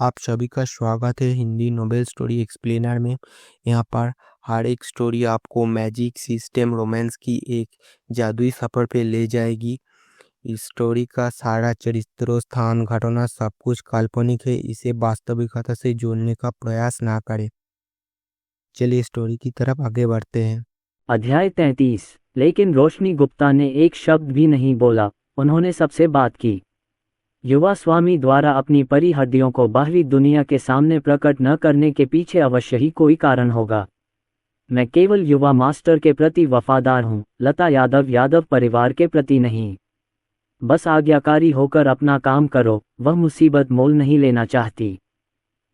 आप सभी का स्वागत है हिंदी नोबेल स्टोरी एक्सप्लेनर में। यहाँ पर हर एक स्टोरी आपको मैजिक सिस्टम रोमांस की एक जादुई सफ़र पे ले जाएगी। इस स्टोरी का सारा चरित्रों, स्थान, घटना सब कुछ काल्पनिक है। इसे वास्तविकता से जोड़ने का प्रयास ना करें। चलिए स्टोरी की तरफ आगे बढ़ते हैं। अध्याय 33। लेकिन रोशनी गुप्ता ने एक शब्द भी नहीं बोला। उन्होंने सबसे बात की। युवा स्वामी द्वारा अपनी परी हड्डियों को बाहरी दुनिया के सामने प्रकट न करने के पीछे अवश्य ही कोई कारण होगा। मैं केवल युवा मास्टर के प्रति वफादार हूँ, लता यादव परिवार के प्रति नहीं। बस आज्ञाकारी होकर अपना काम करो, वह मुसीबत मोल नहीं लेना चाहती।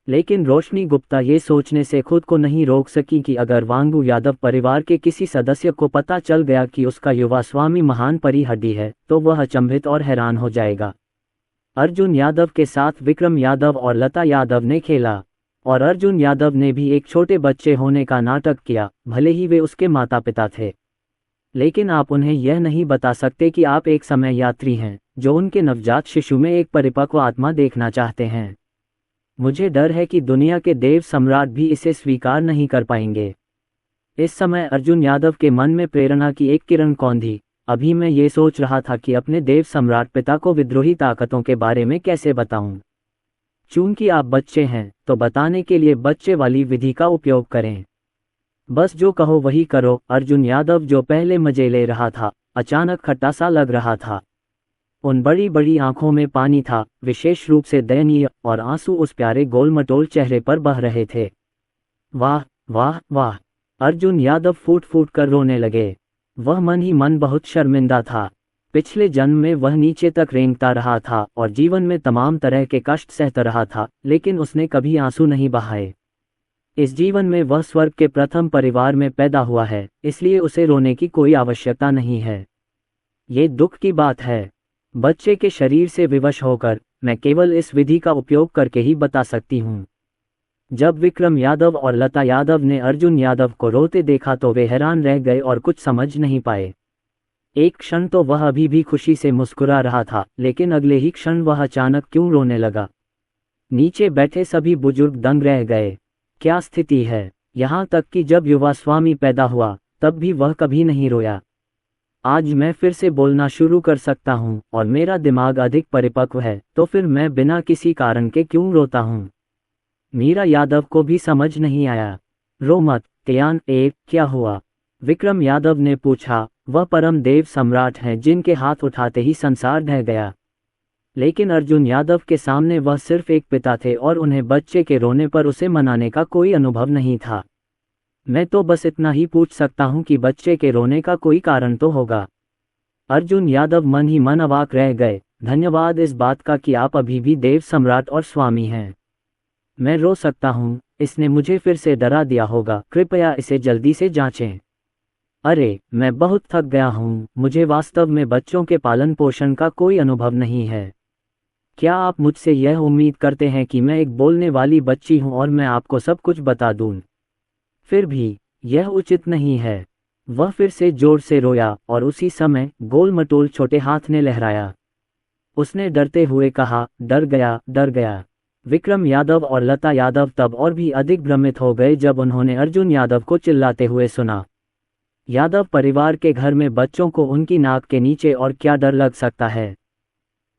लेकिन रोशनी गुप्ता ये सोचने से खुद को नहीं रोक सकी कि अगर वांगू यादव परिवार के किसी सदस्य को पता चल गया कि उसका युवा स्वामी महान परी हड्डी है, तो वह अचंभित और हैरान हो जाएगा। अर्जुन यादव के साथ विक्रम यादव और लता यादव ने खेला, और अर्जुन यादव ने भी एक छोटे बच्चे होने का नाटक किया, भले ही वे उसके माता पिता थे। लेकिन आप उन्हें यह नहीं बता सकते कि आप एक समय यात्री हैं, जो उनके नवजात शिशु में एक परिपक्व आत्मा देखना चाहते हैं। मुझे डर है कि दुनिया के देव सम्राट भी इसे स्वीकार नहीं कर पाएंगे। इस समय अर्जुन यादव के मन में प्रेरणा की एक किरण कौंधी। अभी मैं ये सोच रहा था कि अपने देव सम्राट पिता को विद्रोही ताकतों के बारे में कैसे बताऊं। चूंकि आप बच्चे हैं, तो बताने के लिए बच्चे वाली विधि का उपयोग करें। बस जो कहो वही करो। अर्जुन यादव, जो पहले मजे ले रहा था, अचानक खट्टा सा लग रहा था। उन बड़ी बड़ी आंखों में पानी था, विशेष रूप से दयनीय, और आंसू उस प्यारे गोलमटोल चेहरे पर बह रहे थे। वाह वाह वाह! अर्जुन यादव फूट फूट कर रोने लगे। वह मन ही मन बहुत शर्मिंदा था। पिछले जन्म में वह नीचे तक रेंगता रहा था और जीवन में तमाम तरह के कष्ट सहता रहा था, लेकिन उसने कभी आंसू नहीं बहाए। इस जीवन में वह स्वर्ग के प्रथम परिवार में पैदा हुआ है, इसलिए उसे रोने की कोई आवश्यकता नहीं है। ये दुख की बात है। बच्चे के शरीर से विवश होकर मैं केवल इस विधि का उपयोग करके ही बता सकती हूँ। जब विक्रम यादव और लता यादव ने अर्जुन यादव को रोते देखा तो वे हैरान रह गए और कुछ समझ नहीं पाए। एक क्षण तो वह अभी भी खुशी से मुस्कुरा रहा था, लेकिन अगले ही क्षण वह अचानक क्यों रोने लगा। नीचे बैठे सभी बुजुर्ग दंग रह गए। क्या स्थिति है! यहाँ तक कि जब युवा स्वामी पैदा हुआ, तब भी वह कभी नहीं रोया। आज मैं फिर से बोलना शुरू कर सकता हूँ और मेरा दिमाग अधिक परिपक्व है, तो फिर मैं बिना किसी कारण के क्यों रोता हूँ। मीरा यादव को भी समझ नहीं आया। रो मत त्यान, क्या हुआ? विक्रम यादव ने पूछा। वह परम देव सम्राट हैं जिनके हाथ उठाते ही संसार ढह गया। लेकिन अर्जुन यादव के सामने वह सिर्फ एक पिता थे और उन्हें बच्चे के रोने पर उसे मनाने का कोई अनुभव नहीं था। मैं तो बस इतना ही पूछ सकता हूं कि बच्चे के रोने का कोई कारण तो होगा। अर्जुन यादव मन ही मन अवाक रह गए। धन्यवाद इस बात का कि आप अभी भी देव सम्राट और स्वामी हैं। मैं रो सकता हूं, इसने मुझे फिर से डरा दिया होगा। कृपया इसे जल्दी से जांचें। अरे, मैं बहुत थक गया हूं। मुझे वास्तव में बच्चों के पालन पोषण का कोई अनुभव नहीं है। क्या आप मुझसे यह उम्मीद करते हैं कि मैं एक बोलने वाली बच्ची हूं और मैं आपको सब कुछ बता दूं? फिर भी यह उचित नहीं है। वह फिर से जोर से रोया और उसी समय गोल-मटोल छोटे हाथ ने लहराया। उसने डरते हुए कहा, डर गया, डर गया। विक्रम यादव और लता यादव तब और भी अधिक भ्रमित हो गए जब उन्होंने अर्जुन यादव को चिल्लाते हुए सुना। यादव परिवार के घर में बच्चों को उनकी नाक के नीचे और क्या डर लग सकता है।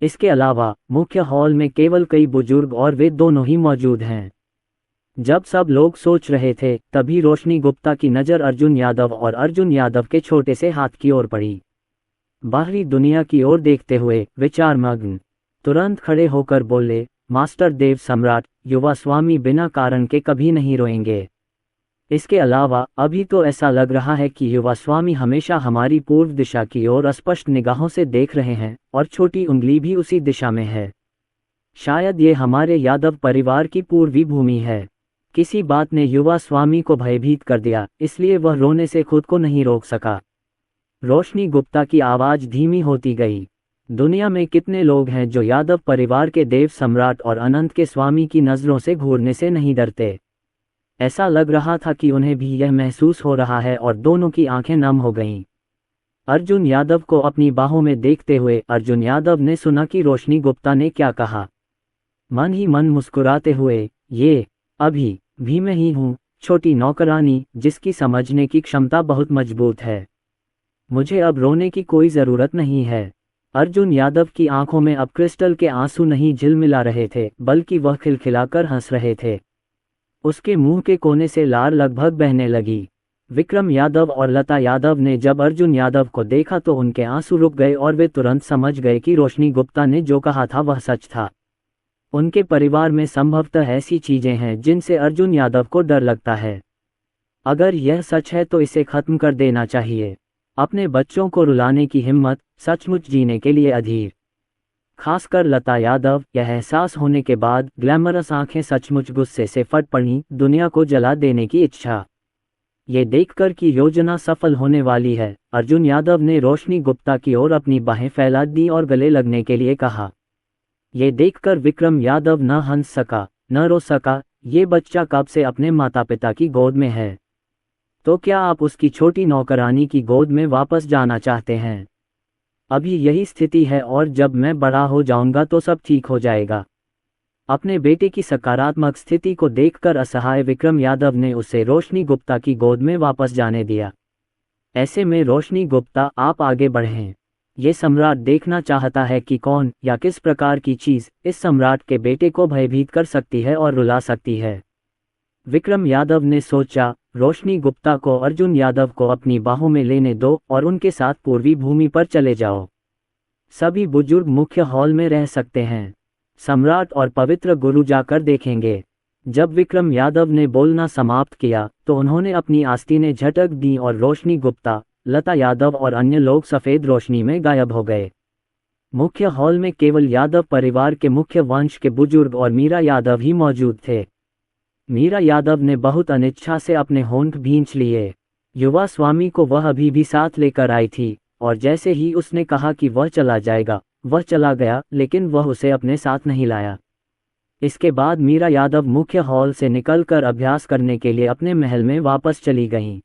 इसके अलावा मुख्य हॉल में केवल कई बुजुर्ग और वे दोनों ही मौजूद हैं। जब सब लोग सोच रहे थे, तभी रोशनी गुप्ता की नज़र अर्जुन यादव और अर्जुन यादव के छोटे से हाथ की ओर पड़ी। बाहरी दुनिया की ओर देखते हुए विचारमग्न तुरंत खड़े होकर बोले, मास्टर देव सम्राट, युवा स्वामी बिना कारण के कभी नहीं रोएंगे। इसके अलावा अभी तो ऐसा लग रहा है कि युवा स्वामी हमेशा हमारी पूर्व दिशा की ओर स्पष्ट निगाहों से देख रहे हैं और छोटी उंगली भी उसी दिशा में है। शायद ये हमारे यादव परिवार की पूर्वी भूमि है। किसी बात ने युवा स्वामी को भयभीत कर दिया, इसलिए वह रोने से खुद को नहीं रोक सका। रोशनी गुप्ता की आवाज़ धीमी होती गई। दुनिया में कितने लोग हैं जो यादव परिवार के देव सम्राट और अनंत के स्वामी की नज़रों से घूरने से नहीं डरते। ऐसा लग रहा था कि उन्हें भी यह महसूस हो रहा है और दोनों की आंखें नम हो गईं। अर्जुन यादव को अपनी बाहों में देखते हुए अर्जुन यादव ने सुना कि रोशनी गुप्ता ने क्या कहा। मन ही मन मुस्कुराते हुए, ये अभी भी मैं ही हूँ, छोटी नौकरानी जिसकी समझने की क्षमता बहुत मजबूत है। मुझे अब रोने की कोई ज़रूरत नहीं है। अर्जुन यादव की आंखों में अब क्रिस्टल के आंसू नहीं झिलमिला रहे थे, बल्कि वह खिलखिलाकर हंस रहे थे। उसके मुंह के कोने से लार लगभग बहने लगी। विक्रम यादव और लता यादव ने जब अर्जुन यादव को देखा तो उनके आंसू रुक गए और वे तुरंत समझ गए कि रोशनी गुप्ता ने जो कहा था वह सच था। उनके परिवार में संभवतः ऐसी चीजें हैं जिनसे अर्जुन यादव को डर लगता है। अगर यह सच है तो इसे खत्म कर देना चाहिए। अपने बच्चों को रुलाने की हिम्मत सचमुच जीने के लिए अधीर। खासकर लता यादव, यह एहसास होने के बाद ग्लैमरस आंखें सचमुच गुस्से से फट पड़ी, दुनिया को जला देने की इच्छा। ये देखकर कि योजना सफल होने वाली है, अर्जुन यादव ने रोशनी गुप्ता की ओर अपनी बाहें फैला दी और गले लगने के लिए कहा। ये देखकर विक्रम यादव न हंस सका, न रो सका। ये बच्चा कब से अपने माता पिता की गोद में है, तो क्या आप उसकी छोटी नौकरानी की गोद में वापस जाना चाहते हैं? अभी यही स्थिति है और जब मैं बड़ा हो जाऊंगा तो सब ठीक हो जाएगा। अपने बेटे की सकारात्मक स्थिति को देखकर असहाय विक्रम यादव ने उसे रोशनी गुप्ता की गोद में वापस जाने दिया। ऐसे में रोशनी गुप्ता, आप आगे बढ़ें। ये सम्राट देखना चाहता है कि कौन या किस प्रकार की चीज़ इस सम्राट के बेटे को भयभीत कर सकती है और रुला सकती है। विक्रम यादव ने सोचा, रोशनी गुप्ता को अर्जुन यादव को अपनी बाहों में लेने दो और उनके साथ पूर्वी भूमि पर चले जाओ। सभी बुजुर्ग मुख्य हॉल में रह सकते हैं। सम्राट और पवित्र गुरु जाकर देखेंगे। जब विक्रम यादव ने बोलना समाप्त किया तो उन्होंने अपनी आस्तीनें झटक दी और रोशनी गुप्ता, लता यादव और अन्य लोग सफ़ेद रोशनी में गायब हो गए। मुख्य हॉल में केवल यादव परिवार के मुख्य वंश के बुजुर्ग और मीरा यादव ही मौजूद थे। मीरा यादव ने बहुत अनिच्छा से अपने होंठ भींच लिए। युवा स्वामी को वह अभी भी साथ लेकर आई थी और जैसे ही उसने कहा कि वह चला जाएगा, वह चला गया, लेकिन वह उसे अपने साथ नहीं लाया। इसके बाद मीरा यादव मुख्य हॉल से निकलकर अभ्यास करने के लिए अपने महल में वापस चली गईं।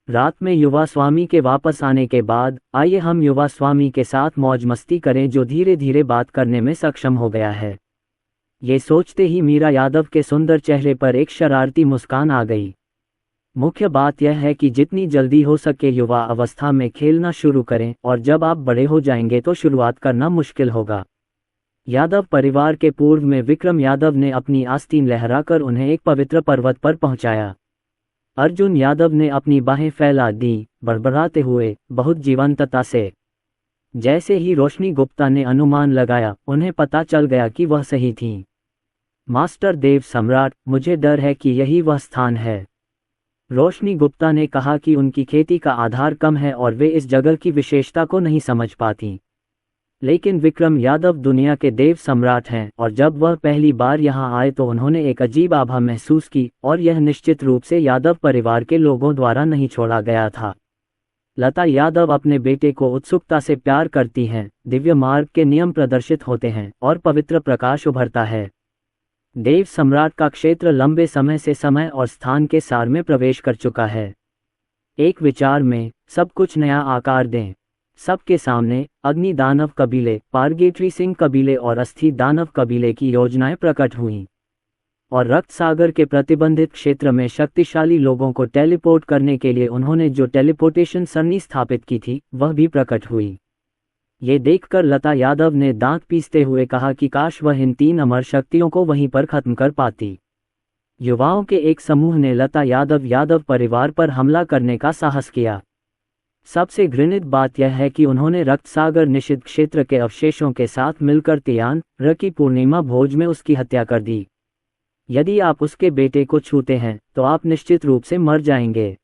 रात में युवा स्वामी के वापस आने के बाद आइए हम युवा स्वामी के साथ मौज मस्ती करें, जो धीरे धीरे बात करने में सक्षम हो गया है। ये सोचते ही मीरा यादव के सुंदर चेहरे पर एक शरारती मुस्कान आ गई। मुख्य बात यह है कि जितनी जल्दी हो सके युवा अवस्था में खेलना शुरू करें, और जब आप बड़े हो जाएंगे तो शुरुआत करना मुश्किल होगा। यादव परिवार के पूर्व में विक्रम यादव ने अपनी आस्तीन लहराकर उन्हें एक पवित्र पर्वत पर पहुंचाया। अर्जुन यादव ने अपनी बाहें फैला दी, बड़बड़ाते हुए, बहुत जीवंतता से। जैसे ही रोशनी गुप्ता ने अनुमान लगाया, उन्हें पता चल गया कि वह सही थीं। मास्टर देव सम्राट, मुझे डर है कि यही वह स्थान है। रोशनी गुप्ता ने कहा कि उनकी खेती का आधार कम है और वे इस जगह की विशेषता को नहीं समझ पाती। लेकिन विक्रम यादव दुनिया के देव सम्राट हैं, और जब वह पहली बार यहाँ आए तो उन्होंने एक अजीब आभा महसूस की, और यह निश्चित रूप से यादव परिवार के लोगों द्वारा नहीं छोड़ा गया था। लता यादव अपने बेटे को उत्सुकता से प्यार करती हैं, दिव्य मार्ग के नियम प्रदर्शित होते हैं और पवित्र प्रकाश उभरता है। देव सम्राट का क्षेत्र लंबे समय से समय और स्थान के सार में प्रवेश कर चुका है। एक विचार में सब कुछ नया आकार दें। सबके सामने अग्नि दानव कबीले, पारगेटरी सिंह कबीले और अस्थि दानव कबीले की योजनाएं प्रकट हुईं, और रक्त सागर के प्रतिबंधित क्षेत्र में शक्तिशाली लोगों को टेलीपोर्ट करने के लिए उन्होंने जो टेलीपोर्टेशन सरणी स्थापित की थी वह भी प्रकट हुई। ये देखकर लता यादव ने दांत पीसते हुए कहा कि काश वह इन 3 अमर शक्तियों को वहीं पर खत्म कर पाती। युवाओं के एक समूह ने लता यादव परिवार पर हमला करने का साहस किया। सबसे घृणित बात यह है कि उन्होंने रक्त सागर निषिद्ध क्षेत्र के अवशेषों के साथ मिलकर तियान र की पूर्णिमा भोज में उसकी हत्या कर दी। यदि आप उसके बेटे को छूते हैं तो आप निश्चित रूप से मर जाएंगे।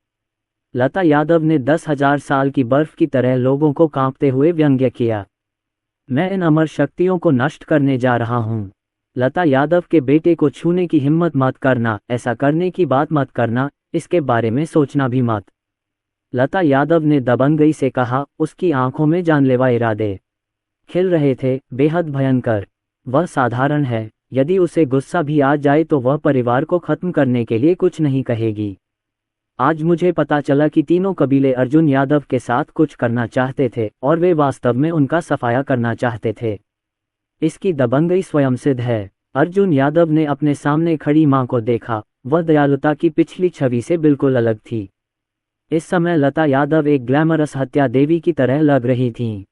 लता यादव ने 10,000 साल की बर्फ की तरह लोगों को कांपते हुए व्यंग्य किया। मैं इन अमर शक्तियों को नष्ट करने जा रहा हूँ। लता यादव के बेटे को छूने की हिम्मत मत करना, ऐसा करने की बात मत करना, इसके बारे में सोचना भी मत। लता यादव ने दबंगई से कहा। उसकी आंखों में जानलेवा इरादे खिल रहे थे, बेहद भयंकर। वह साधारण है, यदि उसे गुस्सा भी आ जाए तो वह परिवार को खत्म करने के लिए कुछ नहीं कहेगी। आज मुझे पता चला कि तीनों कबीले अर्जुन यादव के साथ कुछ करना चाहते थे और वे वास्तव में उनका सफाया करना चाहते थे। इसकी दबंगई स्वयं सिद्ध है। अर्जुन यादव ने अपने सामने खड़ी मां को देखा। वह दयालुता की पिछली छवि से बिल्कुल अलग थी। इस समय लता यादव एक ग्लैमरस हत्या देवी की तरह लग रही थीं।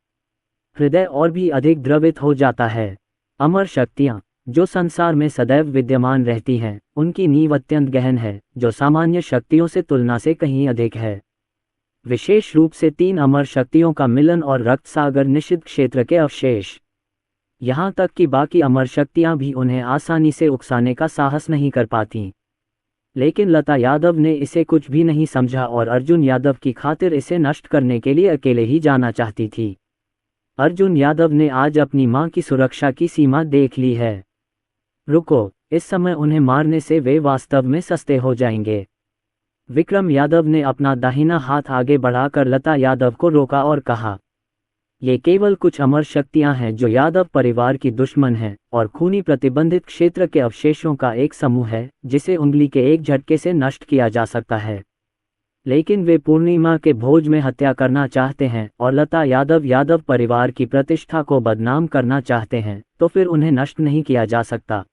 हृदय और भी अधिक द्रवित हो जाता है। अमर शक्तियाँ, जो संसार में सदैव विद्यमान रहती हैं, उनकी नींव अत्यंत गहन है, जो सामान्य शक्तियों से तुलना से कहीं अधिक है। विशेष रूप से 3 अमर शक्तियों का मिलन और रक्त सागर निषिद्ध क्षेत्र के अवशेष। यहाँ तक कि बाकी अमर शक्तियाँ भी उन्हें आसानी से उकसाने का साहस नहीं कर पातीं। लेकिन लता यादव ने इसे कुछ भी नहीं समझा और अर्जुन यादव की खातिर इसे नष्ट करने के लिए अकेले ही जाना चाहती थी। अर्जुन यादव ने आज अपनी मां की सुरक्षा की सीमा देख ली है। रुको, इस समय उन्हें मारने से वे वास्तव में सस्ते हो जाएंगे। विक्रम यादव ने अपना दाहिना हाथ आगे बढ़ाकर लता यादव को रोका और कहा, ये केवल कुछ अमर शक्तियां हैं जो यादव परिवार की दुश्मन हैं और खूनी प्रतिबंधित क्षेत्र के अवशेषों का एक समूह है जिसे उंगली के एक झटके से नष्ट किया जा सकता है। लेकिन वे पूर्णिमा के भोज में हत्या करना चाहते हैं और लता यादव परिवार की प्रतिष्ठा को बदनाम करना चाहते हैं, तो फिर उन्हें नष्ट नहीं किया जा सकता।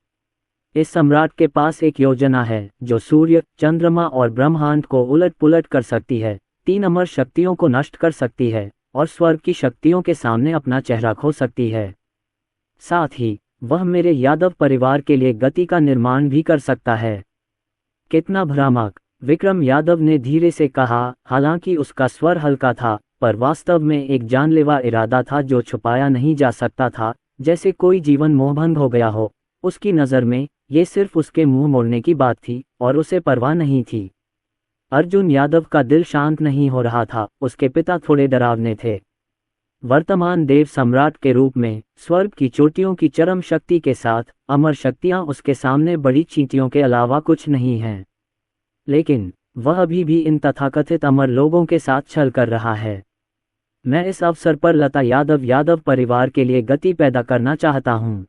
इस सम्राट के पास एक योजना है जो सूर्य, चंद्रमा और ब्रह्मांड को उलट पुलट कर सकती है, 3 अमर शक्तियों को नष्ट कर सकती है और स्वर्ग की शक्तियों के सामने अपना चेहरा खो सकती है। साथ ही वह मेरे यादव परिवार के लिए गति का निर्माण भी कर सकता है। कितना भ्रामक, विक्रम यादव ने धीरे से कहा। हालांकि उसका स्वर हल्का था, पर वास्तव में एक जानलेवा इरादा था जो छुपाया नहीं जा सकता था, जैसे कोई जीवन मोहभंग हो गया हो। उसकी नज़र में ये सिर्फ उसके मुंह मोड़ने की बात थी और उसे परवाह नहीं थी। अर्जुन यादव का दिल शांत नहीं हो रहा था। उसके पिता थोड़े डरावने थे। वर्तमान देव सम्राट के रूप में स्वर्ग की चोटियों की चरम शक्ति के साथ अमर शक्तियां उसके सामने बड़ी चींटियों के अलावा कुछ नहीं हैं। लेकिन वह अभी भी इन तथाकथित अमर लोगों के साथ छल कर रहा है। मैं इस अवसर पर लता यादव परिवार के लिए गति पैदा करना चाहता हूं।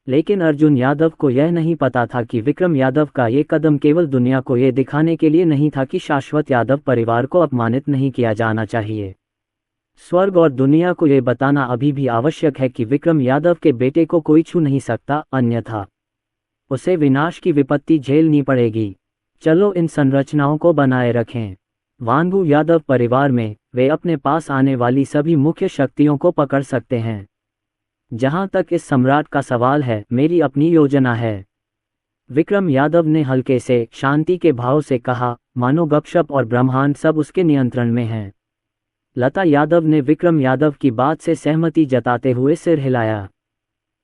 लेकिन अर्जुन यादव को यह नहीं पता था कि विक्रम यादव का ये कदम केवल दुनिया को ये दिखाने के लिए नहीं था कि शाश्वत यादव परिवार को अपमानित नहीं किया जाना चाहिए। स्वर्ग और दुनिया को ये बताना अभी भी आवश्यक है कि विक्रम यादव के बेटे को कोई छू नहीं सकता, अन्यथा उसे विनाश की विपत्ति झेलनी पड़ेगी। चलो इन संरचनाओं को बनाए रखें। वांगू यादव परिवार में वे अपने पास आने वाली सभी मुख्य शक्तियों को पकड़ सकते हैं। जहां तक इस सम्राट का सवाल है, मेरी अपनी योजना है। विक्रम यादव ने हल्के से शांति के भाव से कहा, मानो गपशप और ब्रह्मांड सब उसके नियंत्रण में हैं। लता यादव ने विक्रम यादव की बात से सहमति जताते हुए सिर हिलाया।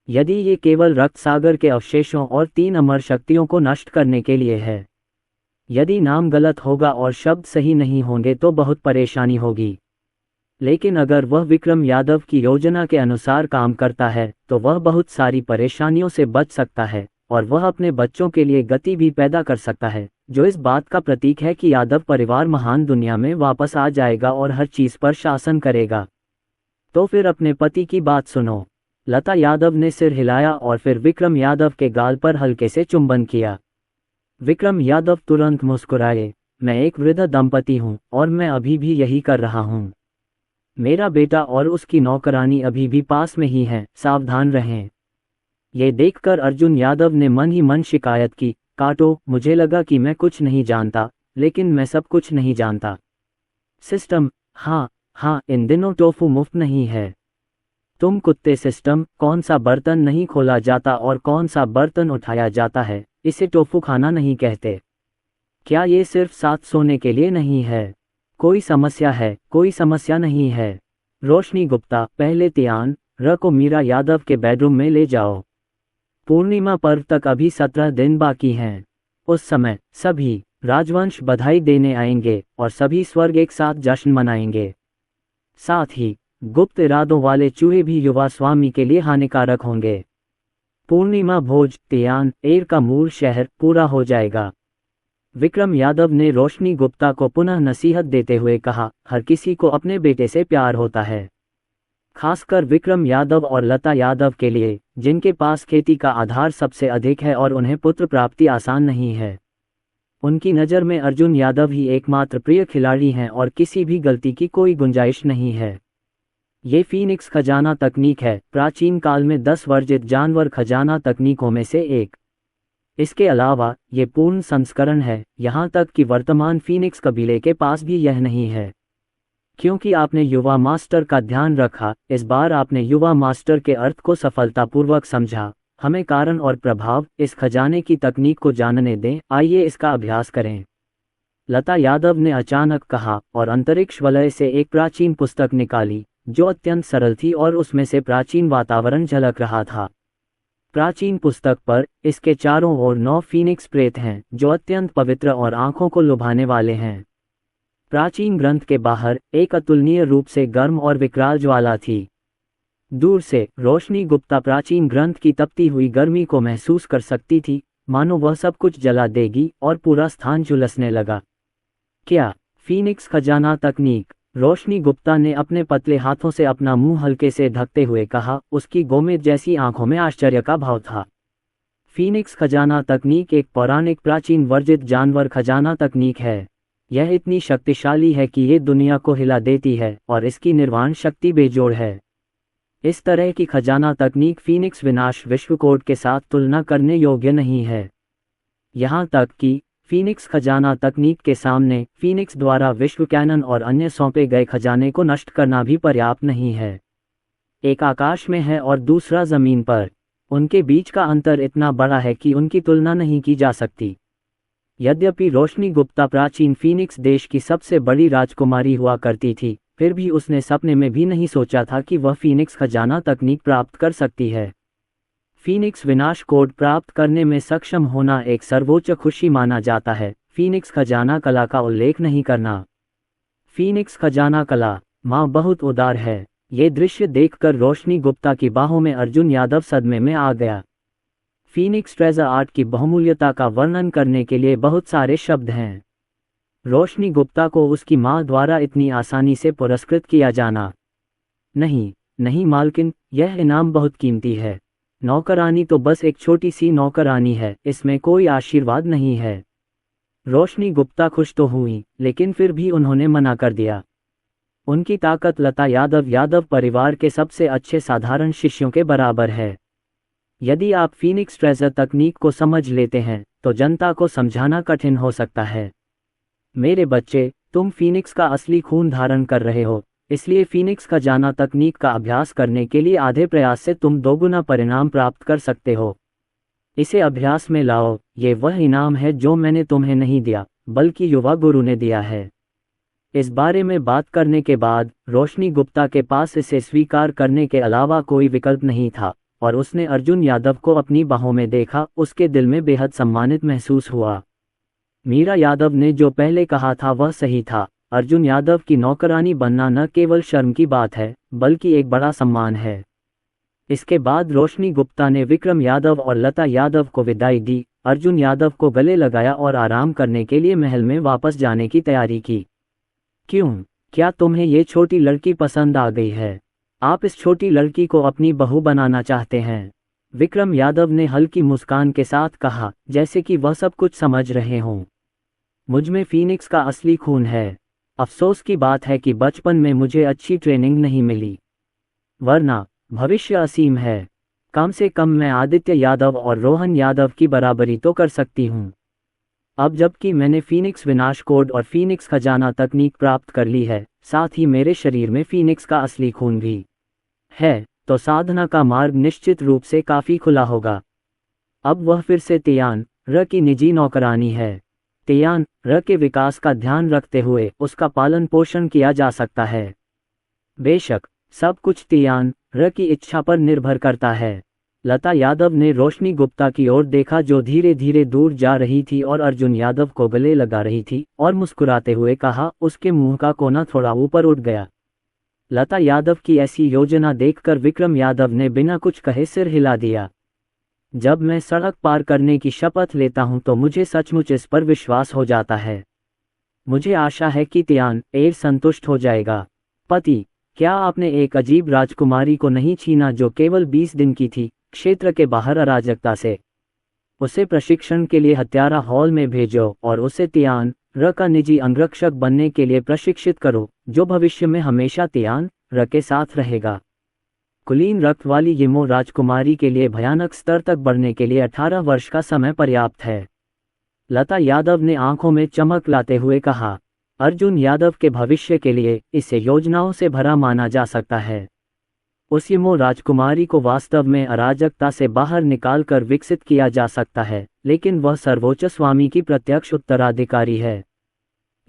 यदि ये केवल रक्त सागर के अवशेषों और 3 अमर शक्तियों को नष्ट करने के लिए है, यदि नाम गलत होगा और शब्द सही नहीं होंगे तो बहुत परेशानी होगी। लेकिन अगर वह विक्रम यादव की योजना के अनुसार काम करता है तो वह बहुत सारी परेशानियों से बच सकता है और वह अपने बच्चों के लिए गति भी पैदा कर सकता है, जो इस बात का प्रतीक है कि यादव परिवार महान दुनिया में वापस आ जाएगा और हर चीज पर शासन करेगा। तो फिर अपने पति की बात सुनो। लता यादव ने सिर हिलाया और फिर विक्रम यादव के गाल पर हल्के से चुंबन किया। विक्रम यादव तुरंत मुस्कुराए। मैं एक वृद्ध दंपति हूँ और मैं अभी भी यही कर रहा हूँ। मेरा बेटा और उसकी नौकरानी अभी भी पास में ही हैं, सावधान रहें। ये देखकर अर्जुन यादव ने मन ही मन शिकायत की, काटो, मुझे लगा कि मैं कुछ नहीं जानता, लेकिन मैं सब कुछ नहीं जानता। सिस्टम, हाँ, इन दिनों टोफू मुफ्त नहीं है। तुम कुत्ते सिस्टम, कौन सा बर्तन नहीं खोला जाता और कौन सा बर्तन उठाया जाता है, इसे टोफू खाना नहीं कहते। क्या ये सिर्फ साथ सोने के लिए नहीं है? कोई समस्या है? कोई समस्या नहीं है। रोशनी गुप्ता, पहले तियान र को मीरा यादव के बेडरूम में ले जाओ। पूर्णिमा पर्व तक अभी 17 दिन बाकी हैं। उस समय सभी राजवंश बधाई देने आएंगे और सभी स्वर्ग एक साथ जश्न मनाएंगे। साथ ही गुप्त इरादों वाले चूहे भी युवा स्वामी के लिए हानिकारक होंगे। पूर्णिमा भोज तियान एर का मूल शहर पूरा हो जाएगा। विक्रम यादव ने रोशनी गुप्ता को पुनः नसीहत देते हुए कहा, हर किसी को अपने बेटे से प्यार होता है, खासकर विक्रम यादव और लता यादव के लिए, जिनके पास खेती का आधार सबसे अधिक है और उन्हें पुत्र प्राप्ति आसान नहीं है। उनकी नज़र में अर्जुन यादव ही एकमात्र प्रिय खिलाड़ी हैं और किसी भी गलती की कोई गुंजाइश नहीं है। ये फीनिक्स खजाना तकनीक है, प्राचीन काल में 10 वर्जित जानवर खजाना तकनीकों में से एक। इसके अलावा ये पूर्ण संस्करण है, यहाँ तक कि वर्तमान फीनिक्स कबीले के पास भी यह नहीं है। क्योंकि आपने युवा मास्टर का ध्यान रखा, इस बार आपने युवा मास्टर के अर्थ को सफलतापूर्वक समझा। हमें कारण और प्रभाव इस खजाने की तकनीक को जानने दें, आइए इसका अभ्यास करें। लता यादव ने अचानक कहा और अंतरिक्ष वलय से एक प्राचीन पुस्तक निकाली जो अत्यंत सरल थी और उसमें से प्राचीन वातावरण झलक रहा था। प्राचीन पुस्तक पर इसके चारों ओर 9 फीनिक्स प्रेत हैं जो अत्यंत पवित्र और आंखों को लुभाने वाले हैं। प्राचीन ग्रंथ के बाहर एक अतुलनीय रूप से गर्म और विकराल ज्वाला थी। दूर से रोशनी गुप्ता प्राचीन ग्रंथ की तपती हुई गर्मी को महसूस कर सकती थी, मानो वह सब कुछ जला देगी और पूरा स्थान झुलसने लगा। क्या फीनिक्स खजाना तकनीक? रोशनी गुप्ता ने अपने पतले हाथों से अपना मुंह हल्के से ढकते हुए कहा, उसकी गोमेद जैसी आंखों में आश्चर्य का भाव था। फीनिक्स खजाना तकनीक एक पौराणिक प्राचीन वर्जित जानवर खजाना तकनीक है। यह इतनी शक्तिशाली है कि ये दुनिया को हिला देती है और इसकी निर्वाण शक्ति बेजोड़ है। इस तरह की खजाना तकनीक फीनिक्स विनाश विश्वकोड के साथ तुलना करने योग्य नहीं है। यहाँ तक कि फीनिक्स खजाना तकनीक के सामने फीनिक्स द्वारा विश्व कैनन और अन्य सौंपे गए खजाने को नष्ट करना भी पर्याप्त नहीं है। एक आकाश में है और दूसरा जमीन पर। उनके बीच का अंतर इतना बड़ा है कि उनकी तुलना नहीं की जा सकती। यद्यपि रोशनी गुप्ता प्राचीन फीनिक्स देश की सबसे बड़ी राजकुमारी हुआ करती थी, फिर भी उसने सपने में भी नहीं सोचा था कि वह फीनिक्स खजाना तकनीक प्राप्त कर सकती है। फीनिक्स विनाश कोड प्राप्त करने में सक्षम होना एक सर्वोच्च खुशी माना जाता है। फीनिक्स खजाना कला का उल्लेख नहीं करना। फीनिक्स खजाना कला, माँ बहुत उदार है। ये दृश्य देखकर रोशनी गुप्ता की बाहों में अर्जुन यादव सदमे में आ गया। फीनिक्स ट्रेजर आर्ट की बहुमूल्यता का वर्णन करने के लिए बहुत सारे शब्द हैं। रोशनी गुप्ता को उसकी माँ द्वारा इतनी आसानी से पुरस्कृत किया जाना। नहीं नहीं मालकिन, यह इनाम बहुत कीमती है। नौकरानी तो बस एक छोटी सी नौकरानी है, इसमें कोई आशीर्वाद नहीं है। रोशनी गुप्ता खुश तो हुई, लेकिन फिर भी उन्होंने मना कर दिया। उनकी ताकत लता यादव परिवार के सबसे अच्छे साधारण शिष्यों के बराबर है। यदि आप फीनिक्स ट्रेजर तकनीक को समझ लेते हैं तो जनता को समझाना कठिन हो सकता है। मेरे बच्चे, तुम फीनिक्स का असली खून धारण कर रहे हो, इसलिए फीनिक्स खजाना तकनीक का अभ्यास करने के लिए आधे प्रयास से तुम 2 गुना परिणाम प्राप्त कर सकते हो। इसे अभ्यास में लाओ। ये वह इनाम है जो मैंने तुम्हें नहीं दिया, बल्कि युवा गुरु ने दिया है। इस बारे में बात करने के बाद रोशनी गुप्ता के पास इसे स्वीकार करने के अलावा कोई विकल्प नहीं था और उसने अर्जुन यादव को अपनी बाहों में देखा। उसके दिल में बेहद सम्मानित महसूस हुआ। मीरा यादव ने जो पहले कहा था वह सही था। अर्जुन यादव की नौकरानी बनना न केवल शर्म की बात है, बल्कि एक बड़ा सम्मान है। इसके बाद रोशनी गुप्ता ने विक्रम यादव और लता यादव को विदाई दी, अर्जुन यादव को गले लगाया और आराम करने के लिए महल में वापस जाने की तैयारी की। क्यों? क्या तुम्हें ये छोटी लड़की पसंद आ गई है? आप इस छोटी लड़की को अपनी बहू बनाना चाहते हैं? विक्रम यादव ने हल्की मुस्कान के साथ कहा, जैसे कि वह सब कुछ समझ रहे हों। मुझमें फीनिक्स का असली खून है। अफसोस की बात है कि बचपन में मुझे अच्छी ट्रेनिंग नहीं मिली, वरना भविष्य असीम है। कम से कम मैं आदित्य यादव और रोहन यादव की बराबरी तो कर सकती हूँ। अब जबकि मैंने फीनिक्स विनाश कोड और फीनिक्स खजाना तकनीक प्राप्त कर ली है, साथ ही मेरे शरीर में फीनिक्स का असली खून भी है, तो साधना का मार्ग निश्चित रूप से काफी खुला होगा। अब वह फिर से तियान र की निजी नौकरानी है। तियान र के विकास का ध्यान रखते हुए उसका पालन पोषण किया जा सकता है। बेशक सब कुछ तियान र की इच्छा पर निर्भर करता है। लता यादव ने रोशनी गुप्ता की ओर देखा जो धीरे धीरे दूर जा रही थी और अर्जुन यादव को गले लगा रही थी, और मुस्कुराते हुए कहा। उसके मुंह का कोना थोड़ा ऊपर उठ गया। लता यादव की ऐसी योजना देखकर विक्रम यादव ने बिना कुछ कहे सिर हिला दिया। जब मैं सड़क पार करने की शपथ लेता हूं तो मुझे सचमुच इस पर विश्वास हो जाता है। मुझे आशा है कि तियान एर संतुष्ट हो जाएगा। पति, क्या आपने एक अजीब राजकुमारी को नहीं छीना जो केवल 20 दिन की थी, क्षेत्र के बाहर अराजकता से? उसे प्रशिक्षण के लिए हत्यारा हॉल में भेजो और उसे तियान र का निजी अंगरक्षक बनने के लिए प्रशिक्षित करो, जो भविष्य में हमेशा तियान र के साथ रहेगा। कुलीन रक्त वाली यिमो राजकुमारी के लिए भयानक स्तर तक बढ़ने के लिए 18 वर्ष का समय पर्याप्त है। लता यादव ने आंखों में चमक लाते हुए कहा, अर्जुन यादव के भविष्य के लिए इसे योजनाओं से भरा माना जा सकता है। उस यिमो राजकुमारी को वास्तव में अराजकता से बाहर निकालकर विकसित किया जा सकता है, लेकिन वह सर्वोच्च स्वामी की प्रत्यक्ष उत्तराधिकारी है।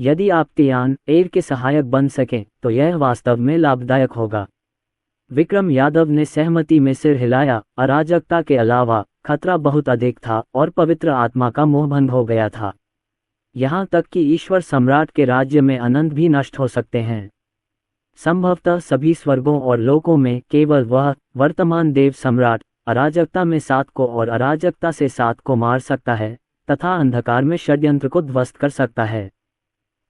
यदि आप तियान एयर के सहायक बन सकें तो यह वास्तव में लाभदायक होगा। विक्रम यादव ने सहमति में सिर हिलाया। अराजकता के अलावा खतरा बहुत अधिक था और पवित्र आत्मा का मोहभंग हो गया था। यहाँ तक कि ईश्वर सम्राट के राज्य में अनंत भी नष्ट हो सकते हैं। संभवतः सभी स्वर्गों और लोकों में केवल वह वर्तमान देव सम्राट अराजकता में 7 को और अराजकता से 7 को मार सकता है तथा अंधकार में षड्यंत्र को ध्वस्त कर सकता है।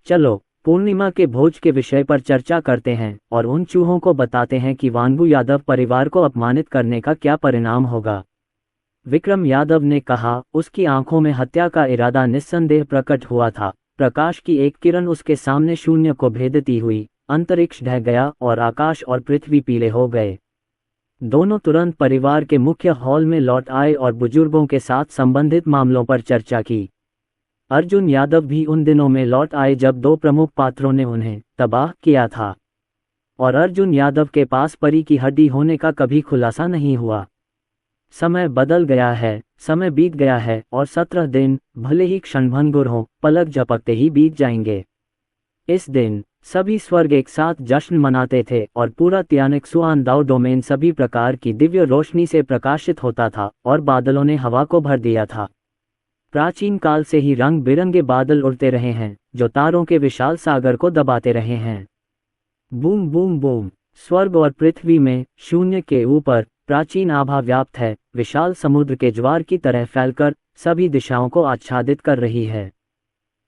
चलो पूर्णिमा के भोज के विषय पर चर्चा करते हैं और उन चूहों को बताते हैं कि वांगू यादव परिवार को अपमानित करने का क्या परिणाम होगा। विक्रम यादव ने कहा, उसकी आंखों में हत्या का इरादा निस्संदेह प्रकट हुआ था। प्रकाश की एक किरण उसके सामने शून्य को भेदती हुई अंतरिक्ष ढह गया और आकाश और पृथ्वी पीले हो गए। दोनों तुरंत परिवार के मुख्य हॉल में लौट आए और बुजुर्गों के साथ संबंधित मामलों पर चर्चा की। अर्जुन यादव भी उन दिनों में लौट आए जब 2 प्रमुख पात्रों ने उन्हें तबाह किया था और अर्जुन यादव के पास परी की हड्डी होने का कभी खुलासा नहीं हुआ। समय बदल गया है, समय बीत गया है और 17 दिन भले ही क्षणभंगुर हों, पलक झपकते ही बीत जाएंगे। इस दिन सभी स्वर्ग एक साथ जश्न मनाते थे और पूरा तियानिक्सुआन दाओ डोमेन सभी प्रकार की दिव्य रोशनी से प्रकाशित होता था और बादलों ने हवा को भर दिया था। प्राचीन काल से ही रंग बिरंगे बादल उड़ते रहे हैं जो तारों के विशाल सागर को दबाते रहे हैं। बूम बूम बूम, स्वर्ग और पृथ्वी में शून्य के ऊपर प्राचीन आभा व्याप्त है, विशाल समुद्र के ज्वार की तरह फैलकर सभी दिशाओं को आच्छादित कर रही है।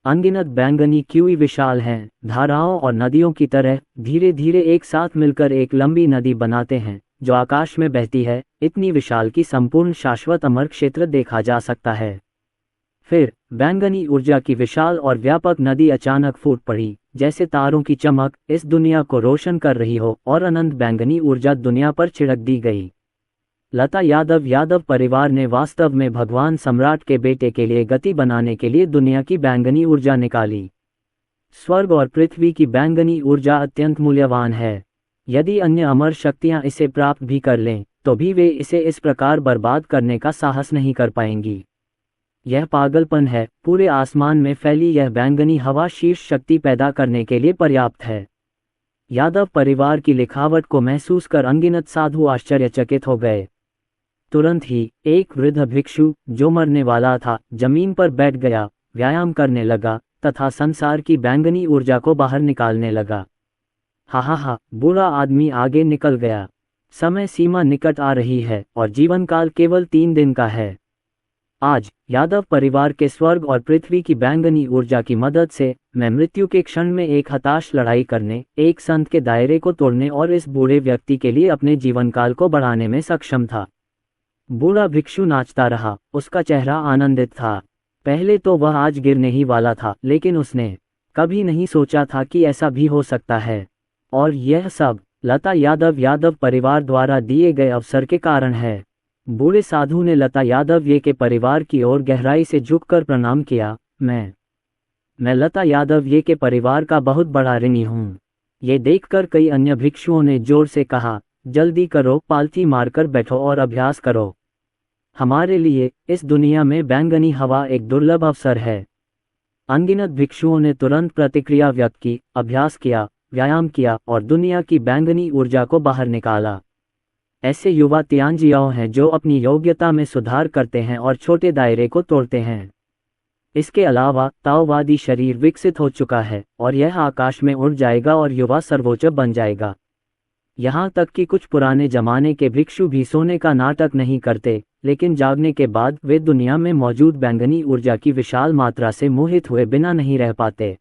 अनगिनत बैंगनी क्यूई विशाल हैं, धाराओं और नदियों की तरह धीरे धीरे एक साथ मिलकर एक लंबी नदी बनाते हैं जो आकाश में बहती है। इतनी विशाल की संपूर्ण शाश्वत अमर क्षेत्र देखा जा सकता है। फिर बैंगनी ऊर्जा की विशाल और व्यापक नदी अचानक फूट पड़ी, जैसे तारों की चमक इस दुनिया को रोशन कर रही हो और अनंत बैंगनी ऊर्जा दुनिया पर छिड़क दी गई। लता यादव परिवार ने वास्तव में भगवान सम्राट के बेटे के लिए गति बनाने के लिए दुनिया की बैंगनी ऊर्जा निकाली। स्वर्ग और पृथ्वी की बैंगनी ऊर्जा अत्यंत मूल्यवान है। यदि अन्य अमर शक्तियां इसे प्राप्त भी कर लें तो भी वे इसे इस प्रकार बर्बाद करने का साहस नहीं कर पाएंगी। यह पागलपन है। पूरे आसमान में फैली यह बैंगनी हवा शीर्ष शक्ति पैदा करने के लिए पर्याप्त है। यादव परिवार की लिखावट को महसूस कर अनगिनत साधु आश्चर्यचकित हो गए। तुरंत ही एक वृद्ध भिक्षु जो मरने वाला था जमीन पर बैठ गया, व्यायाम करने लगा तथा संसार की बैंगनी ऊर्जा को बाहर निकालने लगा। हा, बूढ़ा आदमी आगे निकल गया। समय सीमा निकट आ रही है और जीवन काल केवल 3 दिन का है। आज यादव परिवार के स्वर्ग और पृथ्वी की बैंगनी ऊर्जा की मदद से मैं मृत्यु के क्षण में एक हताश लड़ाई करने, एक संत के दायरे को तोड़ने और इस बूढ़े व्यक्ति के लिए अपने जीवन काल को बढ़ाने में सक्षम था। बूढ़ा भिक्षु नाचता रहा, उसका चेहरा आनंदित था। पहले तो वह आज गिरने ही वाला था, लेकिन उसने कभी नहीं सोचा था कि ऐसा भी हो सकता है। और यह सब लता यादव परिवार द्वारा दिए गए अवसर के कारण है। बूढ़े साधु ने लता यादव के परिवार की ओर गहराई से झुककर प्रणाम किया। मैं लता यादव के परिवार का बहुत बड़ा ऋणी हूँ। ये देखकर कई अन्य भिक्षुओं ने जोर से कहा, जल्दी करो, पालथी मारकर बैठो और अभ्यास करो। हमारे लिए इस दुनिया में बैंगनी हवा एक दुर्लभ अवसर है। अनगिनत भिक्षुओं ने तुरंत प्रतिक्रिया व्यक्त की, अभ्यास किया, व्यायाम किया और दुनिया की बैंगनी ऊर्जा को बाहर निकाला। ऐसे युवा तियांजियाओ हैं जो अपनी योग्यता में सुधार करते हैं और छोटे दायरे को तोड़ते हैं। इसके अलावा ताओवादी शरीर विकसित हो चुका है और यह आकाश में उड़ जाएगा और युवा सर्वोच्च बन जाएगा। यहाँ तक कि कुछ पुराने जमाने के भिक्षु भी सोने का नाटक नहीं करते, लेकिन जागने के बाद वे दुनिया में मौजूद बैंगनी ऊर्जा की विशाल मात्रा से मोहित हुए बिना नहीं रह पाते।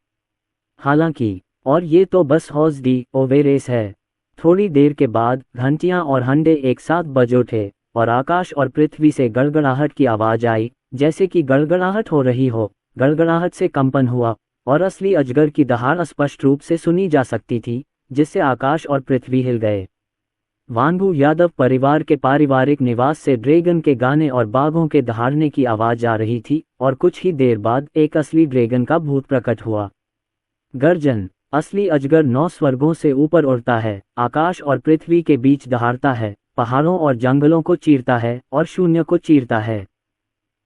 हालांकि और ये तो बस हौज डी ओवेरेस है। थोड़ी देर के बाद घंटियां और हंडे एक साथ बज उठे और आकाश और पृथ्वी से गड़गड़ाहट की आवाज आई, जैसे कि गड़गड़ाहट हो रही हो। गड़गड़ाहट से कंपन हुआ और असली अजगर की दहाड़ स्पष्ट रूप से सुनी जा सकती थी, जिससे आकाश और पृथ्वी हिल गए। वांगू यादव परिवार के पारिवारिक निवास से ड्रैगन के गाने और बाघों के दहाड़ने की आवाज आ रही थी, और कुछ ही देर बाद एक असली ड्रैगन का भूत प्रकट हुआ। गर्जन। असली अजगर 9 स्वर्गों से ऊपर उड़ता है, आकाश और पृथ्वी के बीच दहाड़ता है, पहाड़ों और जंगलों को चीरता है और शून्य को चीरता है।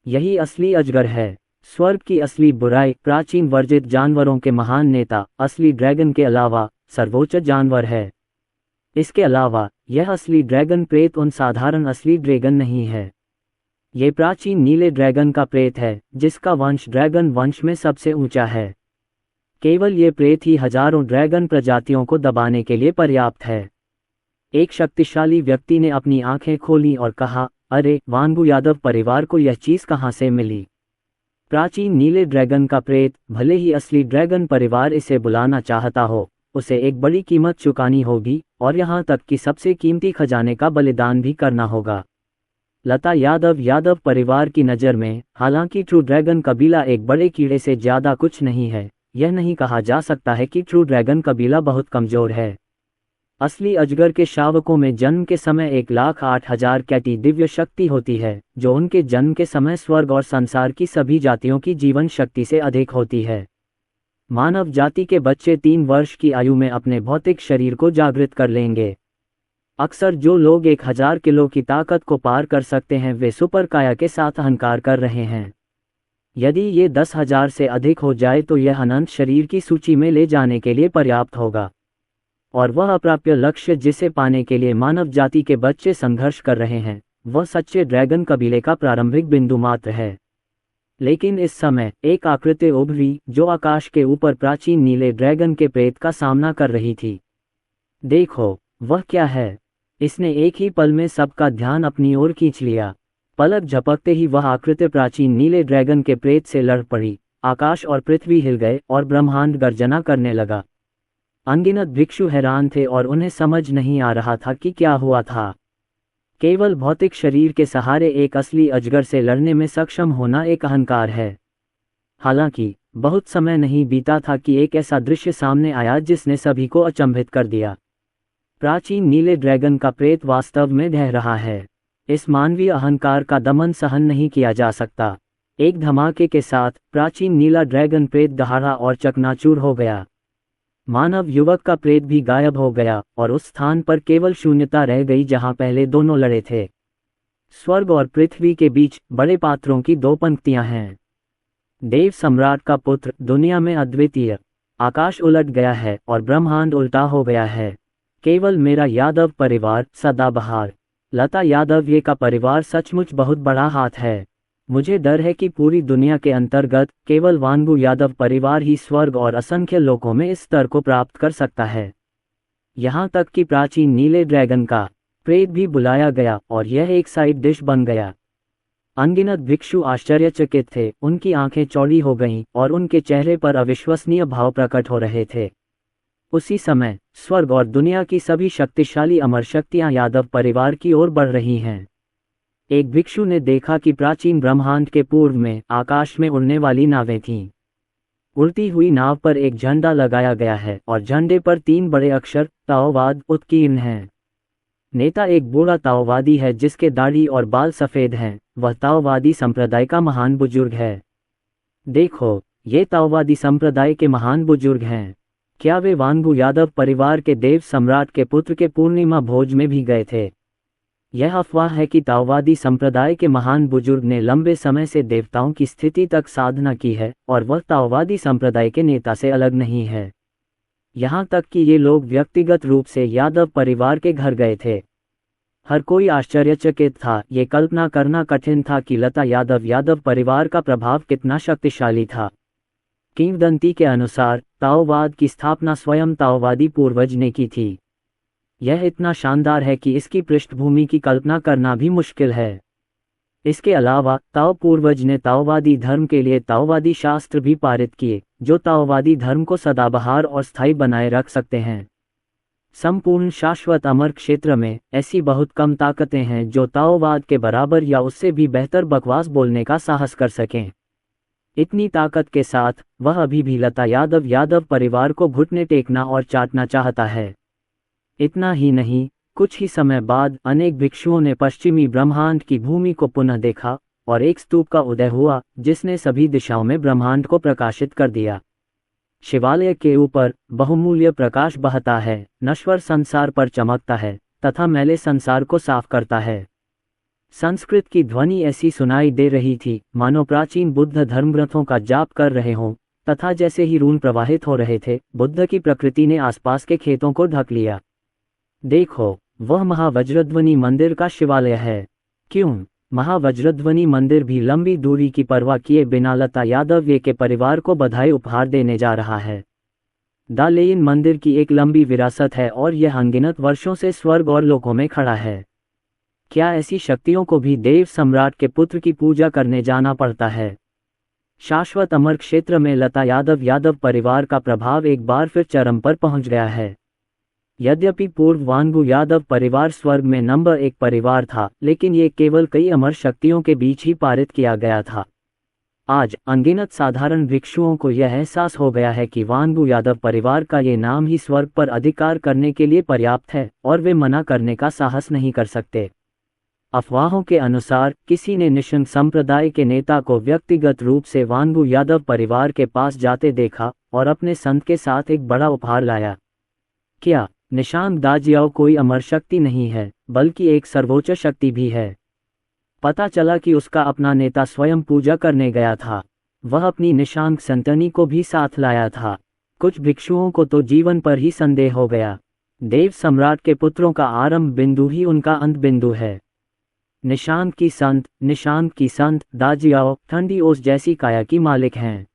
यही असली अजगर है। स्वर्ग की असली बुराई, प्राचीन वर्जित जानवरों के महान नेता, असली ड्रैगन के अलावा सर्वोच्च जानवर है। इसके अलावा यह असली ड्रैगन प्रेत उन साधारण असली ड्रैगन नहीं है। ये प्राचीन नीले ड्रैगन का प्रेत है, जिसका वंश ड्रैगन वंश में सबसे ऊंचा है। केवल ये प्रेत ही हजारों ड्रैगन प्रजातियों को दबाने के लिए पर्याप्त है। एक शक्तिशाली व्यक्ति ने अपनी आंखें खोली और कहा, अरे, वांगू यादव परिवार को यह चीज कहाँ से मिली? प्राचीन नीले ड्रैगन का प्रेत, भले ही असली ड्रैगन परिवार इसे बुलाना चाहता हो, उसे एक बड़ी कीमत चुकानी होगी, और यहाँ तक कि सबसे कीमती खजाने का बलिदान भी करना होगा। लता यादव परिवार की नज़र में, हालांकि ट्रू ड्रैगन कबीला एक बड़े कीड़े से ज़्यादा कुछ नहीं है, यह नहीं कहा जा सकता है कि ट्रू ड्रैगन कबीला बहुत कमज़ोर है। असली अजगर के शावकों में जन्म के समय 1,08,000 कैटी दिव्य शक्ति होती है, जो उनके जन्म के समय स्वर्ग और संसार की सभी जातियों की जीवन शक्ति से अधिक होती है। मानव जाति के बच्चे 3 वर्ष की आयु में अपने भौतिक शरीर को जागृत कर लेंगे। अक्सर जो लोग 1000 किलो की ताकत को पार कर सकते हैं, वे सुपर काया के साथ अहंकार कर रहे हैं। यदि ये 10,000 से अधिक हो जाए तो यह अनंत शरीर की सूची में ले जाने के लिए पर्याप्त होगा, और वह अप्राप्य लक्ष्य जिसे पाने के लिए मानव जाति के बच्चे संघर्ष कर रहे हैं, वह सच्चे ड्रैगन कबीले का प्रारंभिक बिंदु मात्र है। लेकिन इस समय एक आकृति उभरी, जो आकाश के ऊपर प्राचीन नीले ड्रैगन के प्रेत का सामना कर रही थी। देखो, वह क्या है? इसने एक ही पल में सबका ध्यान अपनी ओर खींच लिया। पलक झपकते ही वह आकृति प्राचीन नीले ड्रैगन के प्रेत से लड़ पड़ी। आकाश और पृथ्वी हिल गए और ब्रह्मांड गर्जना करने लगा। अनगिनत भिक्षु हैरान थे और उन्हें समझ नहीं आ रहा था कि क्या हुआ था। केवल भौतिक शरीर के सहारे एक असली अजगर से लड़ने में सक्षम होना एक अहंकार है। हालांकि बहुत समय नहीं बीता था कि एक ऐसा दृश्य सामने आया जिसने सभी को अचंभित कर दिया। प्राचीन नीले ड्रैगन का प्रेत वास्तव में ढह रहा है। इस मानवीय अहंकार का दमन सहन नहीं किया जा सकता। एक धमाके के साथ प्राचीन नीला ड्रैगन प्रेत दहाड़ा और चकनाचूर हो गया। मानव युवक का प्रेत भी गायब हो गया और उस स्थान पर केवल शून्यता रह गई जहां पहले दोनों लड़े थे। स्वर्ग और पृथ्वी के बीच बड़े पात्रों की 2 पंक्तियां हैं। देव सम्राट का पुत्र, दुनिया में अद्वितीय। आकाश उलट गया है और ब्रह्मांड उल्टा हो गया है। केवल मेरा यादव परिवार सदाबहार। लता यादव ये का परिवार सचमुच बहुत बड़ा हाथ है। मुझे डर है कि पूरी दुनिया के अंतर्गत केवल वांगू यादव परिवार ही स्वर्ग और असंख्य लोकों में इस स्तर को प्राप्त कर सकता है। यहाँ तक कि प्राचीन नीले ड्रैगन का प्रेत भी बुलाया गया और यह एक साइड डिश बन गया। अनगिनत भिक्षु आश्चर्यचकित थे, उनकी आंखें चौड़ी हो गईं और उनके चेहरे पर अविश्वसनीय भाव प्रकट हो रहे थे। उसी समय स्वर्ग और दुनिया की सभी शक्तिशाली अमर शक्तियां यादव परिवार की ओर बढ़ रही हैं। एक भिक्षु ने देखा कि प्राचीन ब्रह्मांड के पूर्व में आकाश में उड़ने वाली नावें थीं। उड़ती हुई नाव पर एक झंडा लगाया गया है और झंडे पर 3 बड़े अक्षर ताओवाद उत्कीर्ण हैं। नेता एक बूढ़ा ताओवादी है जिसके दाढ़ी और बाल सफ़ेद हैं। वह ताओवादी संप्रदाय का महान बुजुर्ग है। देखो, ये ताओवादी संप्रदाय के महान बुजुर्ग हैं। क्या वे वांगू यादव परिवार के देव सम्राट के पुत्र के पूर्णिमा भोज में भी गए थे? यह अफवाह है कि ताओवादी संप्रदाय के महान बुजुर्ग ने लंबे समय से देवताओं की स्थिति तक साधना की है और वह ताओवादी संप्रदाय के नेता से अलग नहीं है। यहाँ तक कि ये लोग व्यक्तिगत रूप से यादव परिवार के घर गए थे। हर कोई आश्चर्यचकित था। ये कल्पना करना कठिन था कि लता यादव परिवार का प्रभाव कितना शक्तिशाली था। किंवदंती के अनुसार ताओवाद की स्थापना स्वयं ताओवादी पूर्वज ने की थी। यह इतना शानदार है कि इसकी पृष्ठभूमि की कल्पना करना भी मुश्किल है। इसके अलावा ताओ पूर्वज ने ताओवादी धर्म के लिए ताओवादी शास्त्र भी पारित किए, जो ताओवादी धर्म को सदाबहार और स्थायी बनाए रख सकते हैं। संपूर्ण शाश्वत अमर क्षेत्र में ऐसी बहुत कम ताकतें हैं जो ताओवाद के बराबर या उससे भी बेहतर बकवास बोलने का साहस कर सकें। इतनी ताकत के साथ वह अभी भी लता यादव परिवार को घुटने टेकना और चाटना चाहता है। इतना ही नहीं, कुछ ही समय बाद अनेक भिक्षुओं ने पश्चिमी ब्रह्मांड की भूमि को पुनः देखा और एक स्तूप का उदय हुआ जिसने सभी दिशाओं में ब्रह्मांड को प्रकाशित कर दिया। शिवालय के ऊपर बहुमूल्य प्रकाश बहता है, नश्वर संसार पर चमकता है तथा मैले संसार को साफ करता है। संस्कृत की ध्वनि ऐसी सुनाई दे रही थी मानो प्राचीन बुद्ध धर्मग्रंथों का जाप कर रहे हों, तथा जैसे ही रून प्रवाहित हो रहे थे, बुद्ध की प्रकृति ने आसपास के खेतों को ढक लिया। देखो, वह महावज्रध्वनि मंदिर का शिवालय है। क्यों? महावज्रध्वनि मंदिर भी लंबी दूरी की परवाह किए बिना लता यादव के परिवार को बधाई उपहार देने जा रहा है। दालेयन मंदिर की एक लंबी विरासत है और यह अनगिनत वर्षों से स्वर्ग और लोकों में खड़ा है। क्या ऐसी शक्तियों को भी देव सम्राट के पुत्र की पूजा करने जाना पड़ता है? शाश्वत अमर क्षेत्र में लता यादव परिवार का प्रभाव एक बार फिर चरम पर पहुंच गया है। यद्यपि पूर्व वांगू यादव परिवार स्वर्ग में नंबर 1 परिवार था, लेकिन ये केवल कई अमर शक्तियों के बीच ही पारित किया गया था। आज अनगिनत साधारण भिक्षुओं को यह एहसास हो गया है कि वांगू यादव परिवार का ये नाम ही स्वर्ग पर अधिकार करने के लिए पर्याप्त है और वे मना करने का साहस नहीं कर सकते। अफवाहों के अनुसार किसी ने निशंक संप्रदाय के नेता को व्यक्तिगत रूप से वांगू यादव परिवार के पास जाते देखा और अपने संत के साथ एक बड़ा उपहार लाया। क्या निशांक दाजियाओ कोई अमर शक्ति नहीं है, बल्कि एक सर्वोच्च शक्ति भी है? पता चला कि उसका अपना नेता स्वयं पूजा करने गया था। वह अपनी निशांक संतनी को भी साथ लाया था। कुछ भिक्षुओं को तो जीवन पर ही संदेह हो गया। देव सम्राट के पुत्रों का आरंभ बिंदु ही उनका अंत बिंदु है। निशांक की संत दाजियाओ ठंडी ओस जैसी काया की मालिक हैं।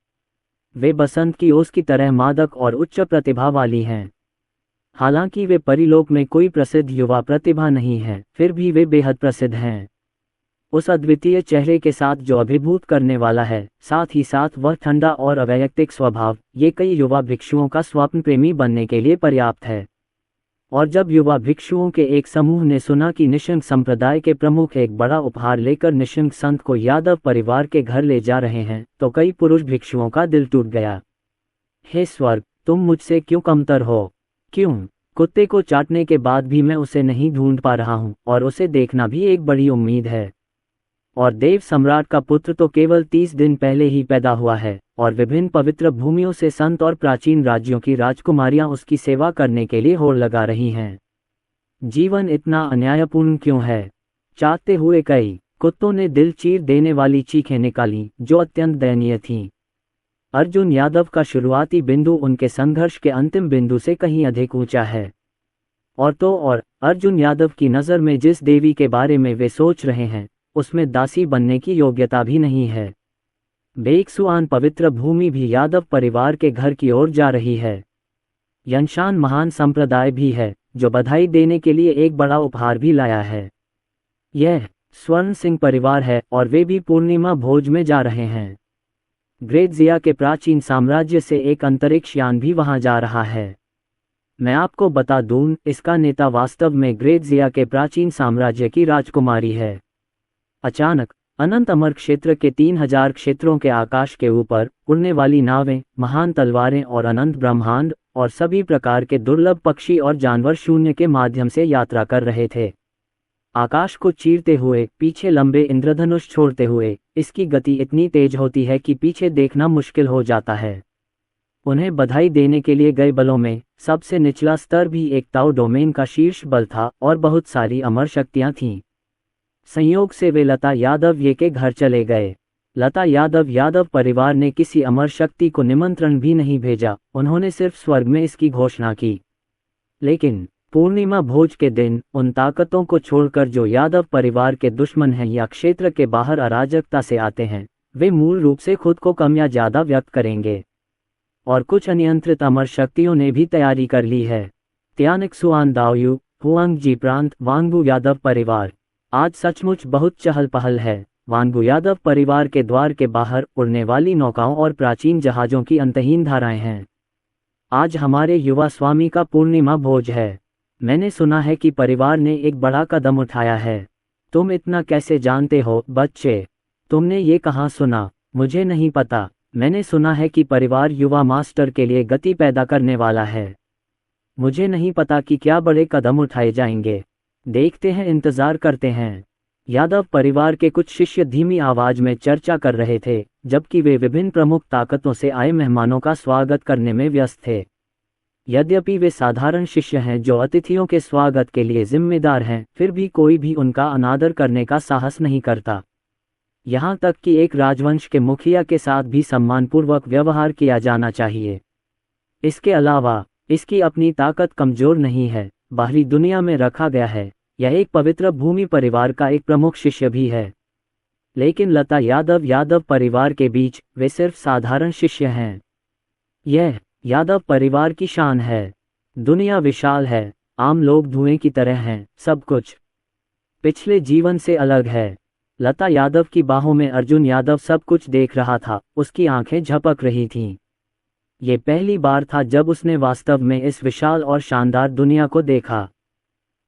वे बसंत की ओस की तरह मादक और उच्च प्रतिभा वाली हैं। हालांकि वे परिलोक में कोई प्रसिद्ध युवा प्रतिभा नहीं है, फिर भी वे बेहद प्रसिद्ध हैं। उस अद्वितीय चेहरे के साथ जो अभिभूत करने वाला है, साथ ही साथ वह ठंडा और अवैयक्तिक स्वभाव, ये कई युवा भिक्षुओं का स्वप्न प्रेमी बनने के लिए पर्याप्त है। और जब युवा भिक्षुओं के एक समूह ने सुना कि निशंक संप्रदाय के प्रमुख एक बड़ा उपहार लेकर निशंक संत को यादव परिवार के घर ले जा रहे हैं, तो कई पुरुष भिक्षुओं का दिल टूट गया। हे स्वर्ग, तुम मुझसे क्यों कमतर हो? क्यों? कुत्ते को चाटने के बाद भी मैं उसे नहीं ढूंढ पा रहा हूं, और उसे देखना भी एक बड़ी उम्मीद है। और देव सम्राट का पुत्र तो केवल 30 दिन पहले ही पैदा हुआ है, और विभिन्न पवित्र भूमियों से संत और प्राचीन राज्यों की राजकुमारियां उसकी सेवा करने के लिए होड़ लगा रही हैं। जीवन इतना अन्यायपूर्ण क्यों है? चाहते हुए कई कुत्तों ने दिल चीर देने वाली चीखें निकाली, जो अत्यंत दयनीय थीं। अर्जुन यादव का शुरुआती बिंदु उनके संघर्ष के अंतिम बिंदु से कहीं अधिक ऊंचा है। और अर्जुन यादव की नज़र में जिस देवी के बारे में वे सोच रहे हैं, उसमें दासी बनने की योग्यता भी नहीं है। बेकसुआन पवित्र भूमि भी यादव परिवार के घर की ओर जा रही है। यंशान महान संप्रदाय भी है, जो बधाई देने के लिए एक बड़ा उपहार भी लाया है। यह स्वर्ण सिंह परिवार है और वे भी पूर्णिमा भोज में जा रहे हैं। ग्रेट जिया के प्राचीन साम्राज्य से एक अंतरिक्ष यान भी वहां जा रहा है। मैं आपको बता दूं, इसका नेता वास्तव में ग्रेट जिया के प्राचीन साम्राज्य की राजकुमारी है। अचानक अनंत अमर क्षेत्र के 3000 क्षेत्रों के आकाश के ऊपर उड़ने वाली नावें, महान तलवारें और अनंत ब्रह्मांड और सभी प्रकार के दुर्लभ पक्षी और जानवर शून्य के माध्यम से यात्रा कर रहे थे। आकाश को चीरते हुए, पीछे लंबे इंद्रधनुष छोड़ते हुए, इसकी गति इतनी तेज होती है कि पीछे देखना मुश्किल हो जाता है। उन्हें बधाई देने के लिए गए बलों में सबसे निचला स्तर भी एक ताओ डोमेन का शीर्ष बल था और बहुत सारी अमर शक्तियां थीं। संयोग से वे लता यादव के घर चले गए। लता यादव परिवार ने किसी अमर शक्ति को निमंत्रण भी नहीं भेजा, उन्होंने सिर्फ स्वर्ग में इसकी घोषणा की। लेकिन पूर्णिमा भोज के दिन उन ताकतों को छोड़कर जो यादव परिवार के दुश्मन हैं या क्षेत्र के बाहर अराजकता से आते हैं, वे मूल रूप से खुद को कम या ज्यादा व्यक्त करेंगे। और कुछ अनियंत्रित अमर शक्तियों ने भी तैयारी कर ली है। त्यानिक्सुआन दाओयू, हुआंगजी प्रांत, वांगबू यादव परिवार। आज सचमुच बहुत चहल पहल है। वांगबू यादव परिवार के द्वार के बाहर उड़ने वाली नौकाओं और प्राचीन जहाजों की अंतहीन धाराएं हैं। आज हमारे युवा स्वामी का पूर्णिमा भोज है। मैंने सुना है कि परिवार ने एक बड़ा कदम उठाया है। तुम इतना कैसे जानते हो बच्चे? तुमने ये कहाँ सुना? मुझे नहीं पता। मैंने सुना है कि परिवार युवा मास्टर के लिए गति पैदा करने वाला है। मुझे नहीं पता कि क्या बड़े कदम उठाए जाएंगे। देखते हैं, इंतजार करते हैं। यादव परिवार के कुछ शिष्य धीमी आवाज में चर्चा कर रहे थे, जबकि वे विभिन्न प्रमुख ताकतों से आए मेहमानों का स्वागत करने में व्यस्त थे। यद्यपि वे साधारण शिष्य हैं जो अतिथियों के स्वागत के लिए जिम्मेदार हैं, फिर भी कोई भी उनका अनादर करने का साहस नहीं करता। यहाँ तक कि एक राजवंश के मुखिया के साथ भी सम्मानपूर्वक व्यवहार किया जाना चाहिए। इसके अलावा इसकी अपनी ताकत कमजोर नहीं है, बाहरी दुनिया में रखा गया है। यह एक पवित्र भूमि परिवार का एक प्रमुख शिष्य भी है। लेकिन लता यादव परिवार के बीच वे सिर्फ साधारण शिष्य हैं। यह यादव परिवार की शान है। दुनिया विशाल है, आम लोग धुएं की तरह हैं, सब कुछ पिछले जीवन से अलग है। लता यादव की बाहों में अर्जुन यादव सब कुछ देख रहा था, उसकी आंखें झपक रही थीं। ये पहली बार था जब उसने वास्तव में इस विशाल और शानदार दुनिया को देखा।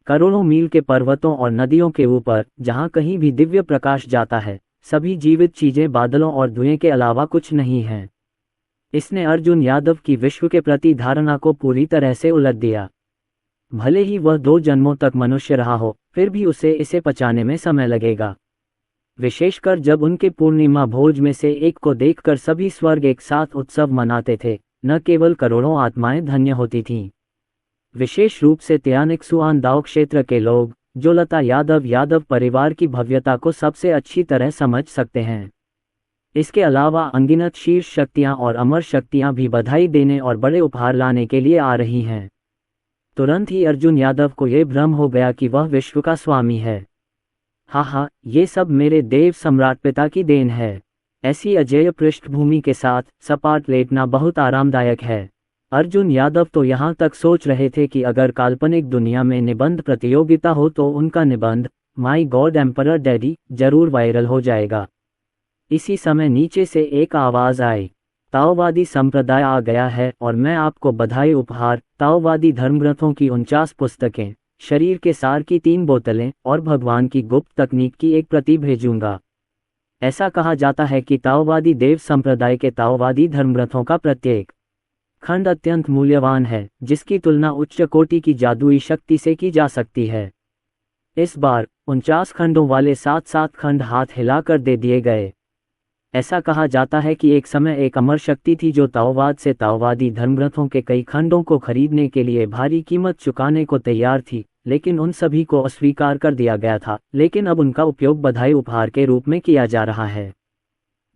करोड़ों मील के पर्वतों और नदियों के ऊपर, जहां कहीं भी दिव्य प्रकाश जाता है, सभी जीवित चीजें बादलों और धुएं के अलावा कुछ नहीं हैं। इसने अर्जुन यादव की विश्व के प्रति धारणा को पूरी तरह से उलट दिया। भले ही वह 2 जन्मों तक मनुष्य रहा हो, फिर भी उसे इसे पचाने में समय लगेगा। विशेषकर जब उनके पूर्णिमा भोज में से एक को देखकर सभी स्वर्ग एक साथ उत्सव मनाते थे, न केवल करोड़ों आत्माएं धन्य होती थीं। विशेष रूप से त्यानिकसुआन दाव क्षेत्र के लोग, जो लता यादव परिवार की भव्यता को सबसे अच्छी तरह समझ सकते हैं। इसके अलावा अनगिनत शीर्ष शक्तियां और अमर शक्तियां भी बधाई देने और बड़े उपहार लाने के लिए आ रही हैं। तुरंत ही अर्जुन यादव को यह भ्रम हो गया कि वह विश्व का स्वामी है। हाँ, ये सब मेरे देव सम्राट पिता की देन है। ऐसी अजेय पृष्ठभूमि के साथ सपाट लेटना बहुत आरामदायक है। अर्जुन यादव तो यहाँ तक सोच रहे थे कि अगर काल्पनिक दुनिया में निबंध प्रतियोगिता हो तो उनका निबंध माई गॉड एम्परर डैडी जरूर वायरल हो जाएगा। इसी समय नीचे से एक आवाज आई, ताओवादी संप्रदाय आ गया है और मैं आपको बधाई उपहार, ताओवादी धर्मग्रंथों की 49 पुस्तकें, शरीर के सार की 3 बोतलें और भगवान की गुप्त तकनीक की एक प्रति भेजूंगा। ऐसा कहा जाता है कि ताओवादी देव संप्रदाय के ताओवादी धर्मग्रंथों का प्रत्येक खंड अत्यंत मूल्यवान है, जिसकी तुलना उच्च कोटि की जादुई शक्ति से की जा सकती है। इस बार 49 खंडों वाले 7-7 खंड हाथ हिलाकर दे दिए गए। ऐसा कहा जाता है कि एक समय एक अमर शक्ति थी जो ताओवाद से ताओवादी धर्मग्रंथों के कई खंडों को खरीदने के लिए भारी कीमत चुकाने को तैयार थी, लेकिन उन सभी को अस्वीकार कर दिया गया था। लेकिन अब उनका उपयोग बधाई उपहार के रूप में किया जा रहा है।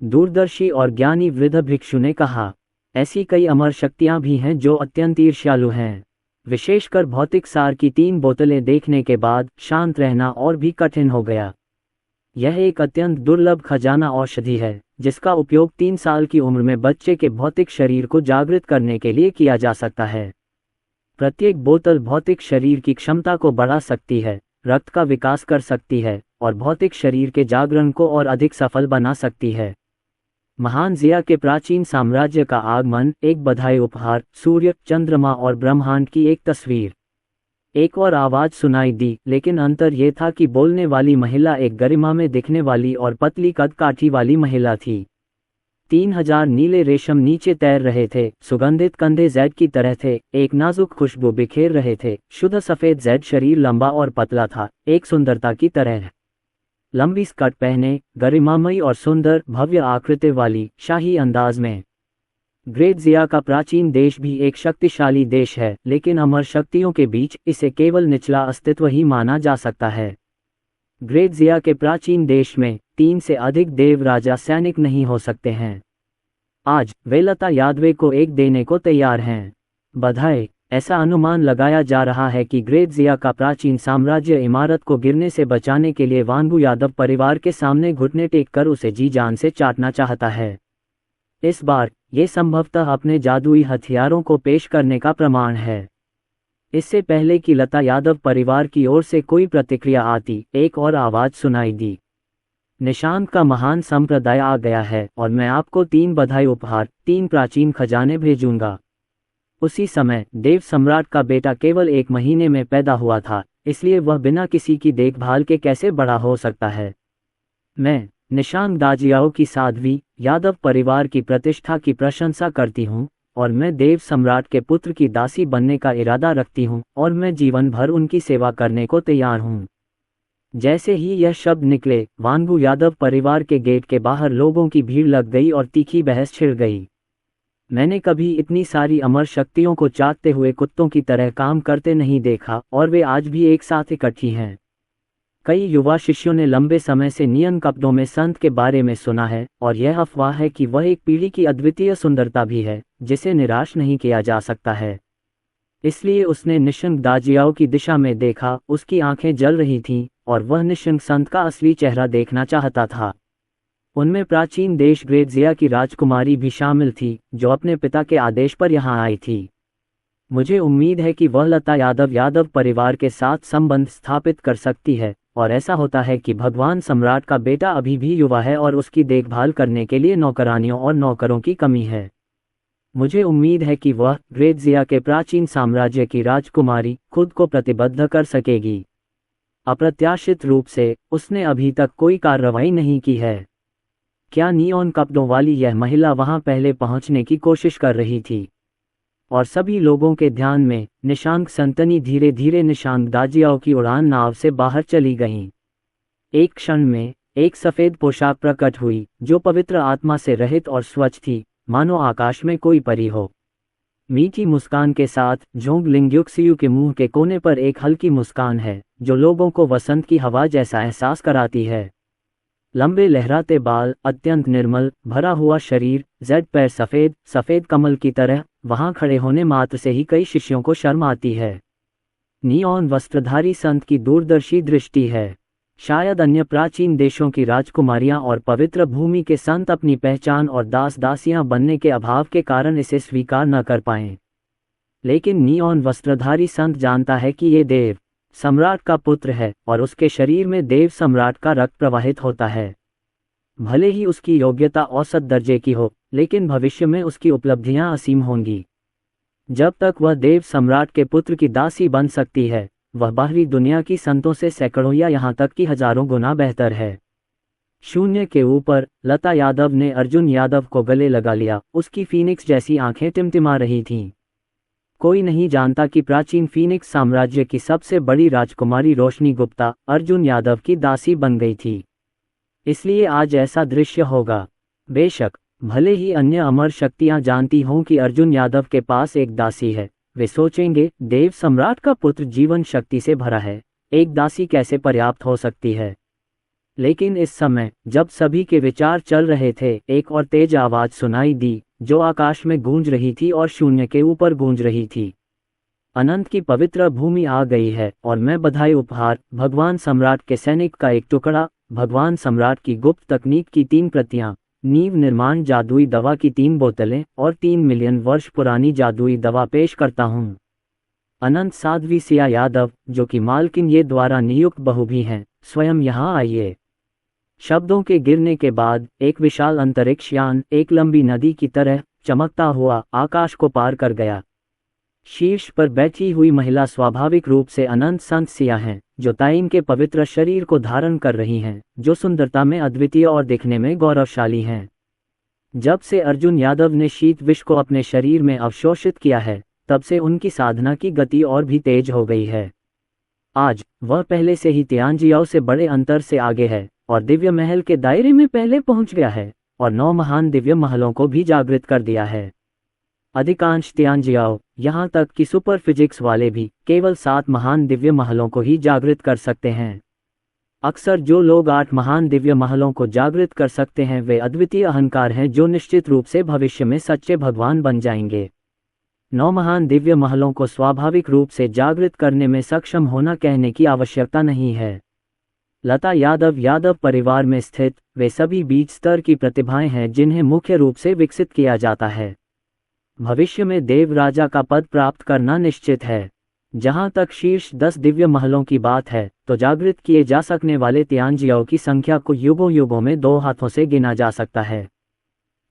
दूरदर्शी और ज्ञानी वृद्ध भिक्षु ने कहा, ऐसी कई अमर शक्तियां भी हैं जो अत्यंत ईर्ष्यालु हैं। विशेषकर भौतिक सार की 3 बोतलें देखने के बाद शांत रहना और भी कठिन हो गया। यह एक अत्यंत दुर्लभ खजाना औषधि है, जिसका उपयोग 3 साल की उम्र में बच्चे के भौतिक शरीर को जागृत करने के लिए किया जा सकता है। प्रत्येक बोतल भौतिक शरीर की क्षमता को बढ़ा सकती है, रक्त का विकास कर सकती है और भौतिक शरीर के जागरण को और अधिक सफल बना सकती है। महान जिया के प्राचीन साम्राज्य का आगमन, एक बधाई उपहार, सूर्य, चंद्रमा और ब्रह्मांड की एक तस्वीर। एक और आवाज सुनाई दी, लेकिन अंतर यह था कि बोलने वाली महिला एक गरिमा में दिखने वाली और पतली कद काठी वाली महिला थी। 3000 नीले रेशम नीचे तैर रहे थे, सुगंधित कंधे जेड की तरह थे, एक नाजुक खुशबू बिखेर रहे थे। शुद्ध सफेद जेड शरीर लंबा और पतला था, एक सुंदरता की तरह। लंबी स्कर्ट पहने, गरिमामयी और सुंदर भव्य आकृति वाली, शाही अंदाज में। ग्रेट जिया का प्राचीन देश भी एक शक्तिशाली देश है, लेकिन अमर शक्तियों के बीच इसे केवल निचला अस्तित्व ही माना जा सकता है। ग्रेट जिया के प्राचीन देश में 3 से अधिक देव राजा सैनिक नहीं हो सकते हैं। आज वे लता यादव को एक देने को तैयार हैं। बधाई। ऐसा अनुमान लगाया जा रहा है कि ग्रेट जिया का प्राचीन साम्राज्य इमारत को गिरने से बचाने के लिए वांगू यादव परिवार के सामने घुटने टेक कर उसे जी जान से चाटना चाहता है। इस बार ये संभवतः अपने जादुई हथियारों को पेश करने का प्रमाण है। इससे पहले कि लता यादव परिवार की ओर से कोई प्रतिक्रिया आती, एक और आवाज सुनाई दी, निशांत का महान संप्रदाय आ गया है और मैं आपको 3 बधाई उपहार, 3 प्राचीन खजाने भेजूंगा। उसी समय देव सम्राट का बेटा केवल 1 महीने में पैदा हुआ था, इसलिए वह बिना किसी की देखभाल के कैसे बड़ा हो सकता है। मैं निशांग दाजियाओ की साध्वी यादव परिवार की प्रतिष्ठा की प्रशंसा करती हूँ और मैं देव सम्राट के पुत्र की दासी बनने का इरादा रखती हूँ और मैं जीवन भर उनकी सेवा करने को तैयार हूँ। जैसे ही यह शब्द निकले, वांगू यादव परिवार के गेट के बाहर लोगों की भीड़ लग गई और तीखी बहस छिड़ गई। मैंने कभी इतनी सारी अमर शक्तियों को चाटते हुए कुत्तों की तरह काम करते नहीं देखा और वे आज भी एक साथ इकट्ठी हैं। कई युवा शिष्यों ने लंबे समय से नियन कपड़ों में संत के बारे में सुना है और यह अफवाह है कि वह एक पीढ़ी की अद्वितीय सुंदरता भी है जिसे निराश नहीं किया जा सकता है। इसलिए उसने निशंक दाजियाओ की दिशा में देखा, उसकी आंखें जल रही थीं और वह निशंक संत का असली चेहरा देखना चाहता था। उनमें प्राचीन देश ग्रेजिया की राजकुमारी भी शामिल थी जो अपने पिता के आदेश पर यहाँ आई थी। मुझे उम्मीद है कि वह लता यादव परिवार के साथ संबंध स्थापित कर सकती है और ऐसा होता है कि भगवान सम्राट का बेटा अभी भी युवा है और उसकी देखभाल करने के लिए नौकरानियों और नौकरों की कमी है। मुझे उम्मीद है कि वह ग्रेजिया के प्राचीन साम्राज्य की राजकुमारी खुद को प्रतिबद्ध कर सकेगी। अप्रत्याशित रूप से उसने अभी तक कोई कार्रवाई नहीं की है। क्या नियॉन कपड़ों वाली यह महिला वहां पहले पहुंचने की कोशिश कर रही थी? और सभी लोगों के ध्यान में निशांक संतनी धीरे धीरे निशांक दाजियाओ की उड़ान नाव से बाहर चली गईं। एक क्षण में एक सफेद पोशाक प्रकट हुई जो पवित्र आत्मा से रहित और स्वच्छ थी, मानो आकाश में कोई परी हो। मीठी मुस्कान के साथ जोंग लिंग्युक्सियू के मुंह के कोने पर एक हल्की मुस्कान है जो लोगों को वसंत की हवा जैसा एहसास कराती है। लंबे लहराते बाल, अत्यंत निर्मल भरा हुआ शरीर, जेड पैर सफेद सफेद कमल की तरह, वहां खड़े होने मात्र से ही कई शिष्यों को शर्म आती है। नियॉन वस्त्रधारी संत की दूरदर्शी दृष्टि है। शायद अन्य प्राचीन देशों की राजकुमारियां और पवित्र भूमि के संत अपनी पहचान और दास दासियां बनने के अभाव के कारण इसे स्वीकार न कर पाएं। लेकिन नियॉन वस्त्रधारी संत जानता है कि ये देव सम्राट का पुत्र है और उसके शरीर में देव सम्राट का रक्त प्रवाहित होता है। भले ही उसकी योग्यता औसत दर्जे की हो, लेकिन भविष्य में उसकी उपलब्धियां असीम होंगी। जब तक वह देव सम्राट के पुत्र की दासी बन सकती है, वह बाहरी दुनिया की संतों से सैकड़ों या यहाँ तक कि हजारों गुना बेहतर है। शून्य के ऊपर लता यादव ने अर्जुन यादव को गले लगा लिया। उसकी फीनिक्स जैसी आंखें टिमटिमा रही थीं। कोई नहीं जानता कि प्राचीन फीनिक्स साम्राज्य की सबसे बड़ी राजकुमारी रोशनी गुप्ता अर्जुन यादव की दासी बन गई थी। इसलिए आज ऐसा दृश्य होगा। बेशक भले ही अन्य अमर शक्तियां जानती हों कि अर्जुन यादव के पास एक दासी है, वे सोचेंगे देव सम्राट का पुत्र जीवन शक्ति से भरा है, एक दासी कैसे पर्याप्त हो सकती है। लेकिन इस समय जब सभी के विचार चल रहे थे, एक और तेज आवाज सुनाई दी जो आकाश में गूंज रही थी और शून्य के ऊपर गूंज रही थी। अनंत की पवित्र भूमि आ गई है और मैं बधाई उपहार भगवान सम्राट के सैनिक का एक टुकड़ा, भगवान सम्राट की गुप्त तकनीक की 3 प्रतियां, नींव निर्माण जादुई दवा की 3 बोतलें और 3 मिलियन वर्ष पुरानी जादुई दवा पेश करता हूँ। अनंत साध्वी सिया यादव, जो कि मालकिन ये द्वारा नियुक्त बहू भी हैं, स्वयं यहाँ आइए। शब्दों के गिरने के बाद एक विशाल अंतरिक्ष यान एक लंबी नदी की तरह चमकता हुआ आकाश को पार कर गया। शीर्ष पर बैठी हुई महिला स्वाभाविक रूप से अनंत संत सिया हैं, जो ताइन के पवित्र शरीर को धारण कर रही हैं, जो सुंदरता में अद्वितीय और दिखने में गौरवशाली हैं। जब से अर्जुन यादव ने शीत विष को अपने शरीर में अवशोषित किया है, तब से उनकी साधना की गति और भी तेज हो गई है। आज वह पहले से ही तियांजियाओ से बड़े अंतर से आगे है और दिव्य महल के दायरे में पहले पहुंच गया है और 9 महान दिव्य महलों को भी जागृत कर दिया है। अधिकांश तियांजियाओ, यहाँ तक कि सुपर फिजिक्स वाले भी, केवल 7 महान दिव्य महलों को ही जागृत कर सकते हैं। अक्सर जो लोग 8 महान दिव्य महलों को जागृत कर सकते हैं, वे अद्वितीय अहंकार हैं जो निश्चित रूप से भविष्य में सच्चे भगवान बन जाएंगे। 9 महान दिव्य महलों को स्वाभाविक रूप से जागृत करने में सक्षम होना कहने की आवश्यकता नहीं है। लता यादव परिवार में स्थित वे सभी बीज स्तर की प्रतिभाएं हैं जिन्हें मुख्य रूप से विकसित किया जाता है। भविष्य में देव राजा का पद प्राप्त करना निश्चित है। जहां तक शीर्ष 10 दिव्य महलों की बात है, तो जागृत किए जा सकने वाले तियांजियाओ की संख्या को युगों युगों में 2 हाथों से गिना जा सकता है।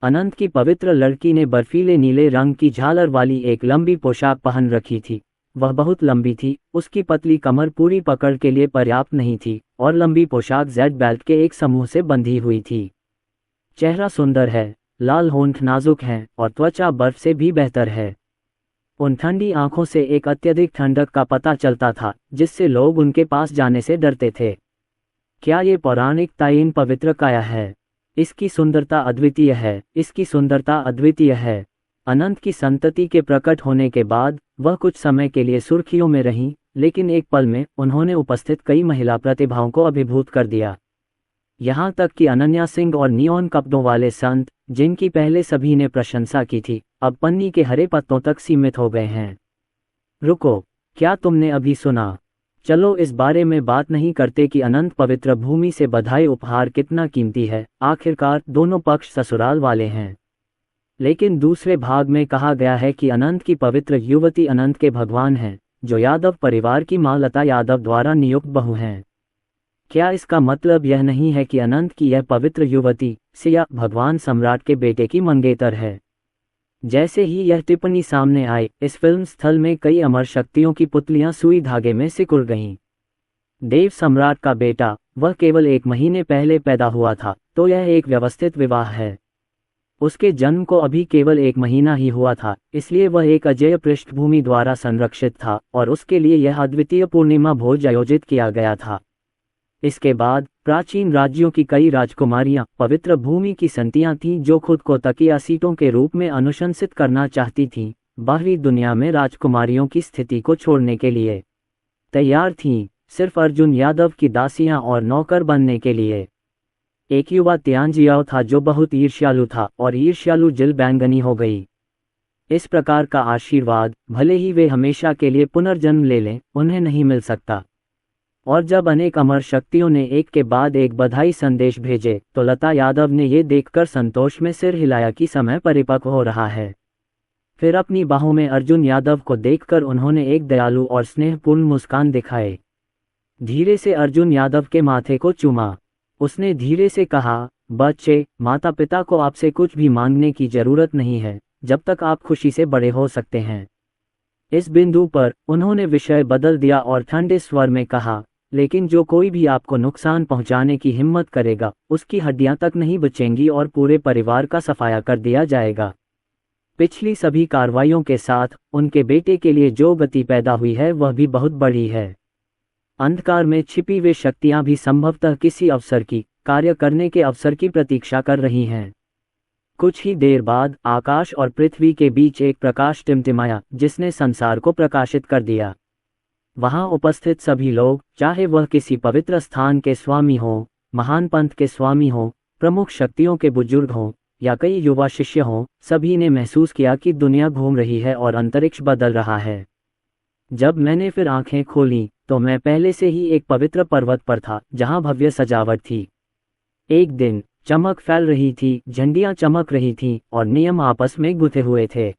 अनंत की पवित्र लड़की ने बर्फीले नीले रंग की झालर वाली एक लंबी पोशाक पहन रखी थी। वह बहुत लंबी थी, उसकी पतली कमर पूरी पकड़ के लिए पर्याप्त नहीं थी और लंबी पोशाक जेड बेल्ट के एक समूह से बंधी हुई थी। चेहरा सुंदर है, लाल होंठ नाजुक हैं और त्वचा बर्फ से भी बेहतर है। उन ठंडी आंखों से एक अत्यधिक ठंडक का पता चलता था जिससे लोग उनके पास जाने से डरते थे। क्या ये पौराणिक ताइन पवित्र काया है? इसकी सुंदरता अद्वितीय है, इसकी सुंदरता अद्वितीय है। अनंत की संतति के प्रकट होने के बाद वह कुछ समय के लिए सुर्खियों में रहीं, लेकिन एक पल में उन्होंने उपस्थित कई महिला प्रतिभाओं को अभिभूत कर दिया। यहाँ तक कि अनन्या सिंह और नियॉन कपड़ों वाले संत, जिनकी पहले सभी ने प्रशंसा की थी, अब पन्नी के हरे पत्तों तक सीमित हो गए हैं। रुको, क्या तुमने अभी सुना? चलो इस बारे में बात नहीं करते कि अनंत पवित्र भूमि से बधाई उपहार कितना कीमती है। आखिरकार दोनों पक्ष ससुराल वाले हैं। लेकिन दूसरे भाग में कहा गया है कि अनंत की पवित्र युवती अनंत के भगवान हैं, जो यादव परिवार की मां लता यादव द्वारा नियुक्त बहू हैं। क्या इसका मतलब यह नहीं है कि अनंत की यह पवित्र युवती सिया भगवान सम्राट के बेटे की मंगेतर है? जैसे ही यह टिप्पणी सामने आई, इस फिल्म स्थल में कई अमर शक्तियों की पुतलियां सुई धागे में सिकुड़ गईं। देव सम्राट का बेटा, वह केवल 1 महीने पहले पैदा हुआ था, तो यह एक व्यवस्थित विवाह है। उसके जन्म को अभी केवल 1 महीना ही हुआ था, इसलिए वह एक अजेय पृष्ठभूमि द्वारा संरक्षित था और उसके लिए यह अद्वितीय पूर्णिमा भोज आयोजित किया गया था। इसके बाद प्राचीन राज्यों की कई राजकुमारियां पवित्र भूमि की संतियां थीं जो खुद को तकिया सीटों के रूप में अनुशंसित करना चाहती थीं, बाहरी दुनिया में राजकुमारियों की स्थिति को छोड़ने के लिए तैयार थीं, सिर्फ अर्जुन यादव की दासियां और नौकर बनने के लिए। एक युवा त्यांजियाओ था जो बहुत ईर्ष्यालु था और ईर्ष्यालु जिल बैंगनी हो गई। इस प्रकार का आशीर्वाद, भले ही वे हमेशा के लिए पुनर्जन्म ले लें, उन्हें नहीं मिल सकता। और जब अनेक अमर शक्तियों ने एक के बाद एक बधाई संदेश भेजे, तो लता यादव ने ये देखकर संतोष में सिर हिलाया कि समय परिपक्व हो रहा है। फिर अपनी बाहों में अर्जुन यादव को देखकर उन्होंने एक दयालु और स्नेहपूर्ण मुस्कान दिखाए। धीरे से अर्जुन यादव के माथे को चूमा। उसने धीरे से कहा, बच्चे, माता पिता को आपसे कुछ भी मांगने की जरूरत नहीं है, जब तक आप खुशी से बड़े हो सकते हैं। इस बिंदु पर उन्होंने विषय बदल दिया और ठंडे स्वर में कहा, लेकिन जो कोई भी आपको नुकसान पहुंचाने की हिम्मत करेगा, उसकी हड्डियां तक नहीं बचेंगी और पूरे परिवार का सफाया कर दिया जाएगा। पिछली सभी कार्रवाइयों के साथ उनके बेटे के लिए जो गति पैदा हुई है वह भी बहुत बड़ी है। अंधकार में छिपी वे शक्तियां भी संभवतः किसी अवसर की, कार्य करने के अवसर की प्रतीक्षा कर रही हैं। कुछ ही देर बाद आकाश और पृथ्वी के बीच एक प्रकाश टिमटिमाया, जिसने संसार को प्रकाशित कर दिया। वहां उपस्थित सभी लोग, चाहे वह किसी पवित्र स्थान के स्वामी हों, महान पंथ के स्वामी हों, प्रमुख शक्तियों के बुजुर्ग हों या कई युवा शिष्य हों, सभी ने महसूस किया कि दुनिया घूम रही है और अंतरिक्ष बदल रहा है। जब मैंने फिर आंखें खोलीं, तो मैं पहले से ही एक पवित्र पर्वत पर था, जहां भव्य सजावट थी। एक दिन चमक फैल रही थी, झंडियां चमक रही थीं और नियम आपस में गुथे हुए थे।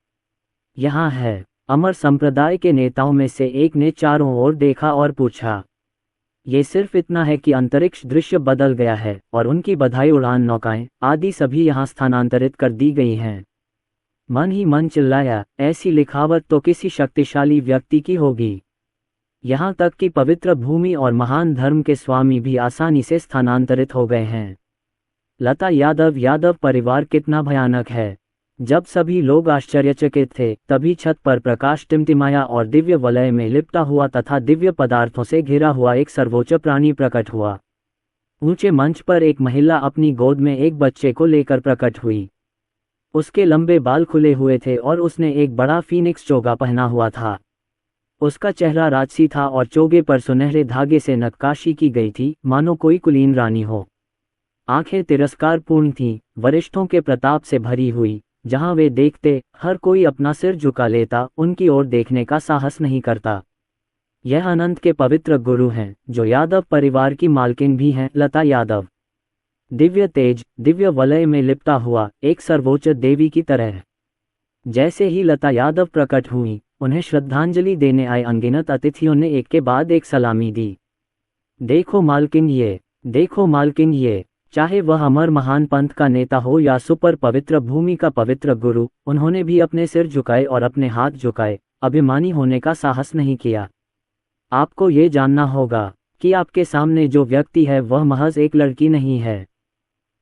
यहाँ है। अमर संप्रदाय के नेताओं में से एक ने चारों ओर देखा और पूछा, ये सिर्फ इतना है कि अंतरिक्ष दृश्य बदल गया है और उनकी बधाई उड़ान नौकाएं आदि सभी यहाँ स्थानांतरित कर दी गई हैं। मन ही मन चिल्लाया, ऐसी लिखावट तो किसी शक्तिशाली व्यक्ति की होगी। यहाँ तक कि पवित्र भूमि और महान धर्म के स्वामी भी आसानी से स्थानांतरित हो गए हैं। लता यादव परिवार कितना भयानक है। जब सभी लोग आश्चर्यचकित थे, तभी छत पर प्रकाश टिमटिमाया और दिव्य वलय में लिपटा हुआ तथा दिव्य पदार्थों से घिरा हुआ एक सर्वोच्च प्राणी प्रकट हुआ। ऊंचे मंच पर एक महिला अपनी गोद में एक बच्चे को लेकर प्रकट हुई। उसके लंबे बाल खुले हुए थे और उसने एक बड़ा फीनिक्स चोगा पहना हुआ था। उसका चेहरा राजसी था और चोगे पर सुनहरे धागे से नक्काशी की गई थी, मानो कोई कुलीन रानी हो। आंखें तिरस्कारपूर्ण थीं, वरिष्ठों के प्रताप से भरी हुई। जहां वे देखते, हर कोई अपना सिर झुका लेता, उनकी ओर देखने का साहस नहीं करता। यह अनंत के पवित्र गुरु हैं, जो यादव परिवार की मालकिन भी हैं, लता यादव। दिव्य तेज, दिव्य वलय में लिपटा हुआ, एक सर्वोच्च देवी की तरह। जैसे ही लता यादव प्रकट हुई, उन्हें श्रद्धांजलि देने आए अनगिनत अतिथियों ने एक के बाद एक सलामी दी। देखो मालकिन ये, देखो मालकिन ये। चाहे वह अमर महान पंथ का नेता हो या सुपर पवित्र भूमि का पवित्र गुरु, उन्होंने भी अपने सिर झुकाए और अपने हाथ झुकाए, अभिमानी होने का साहस नहीं किया। आपको ये जानना होगा कि आपके सामने जो व्यक्ति है वह महज एक लड़की नहीं है।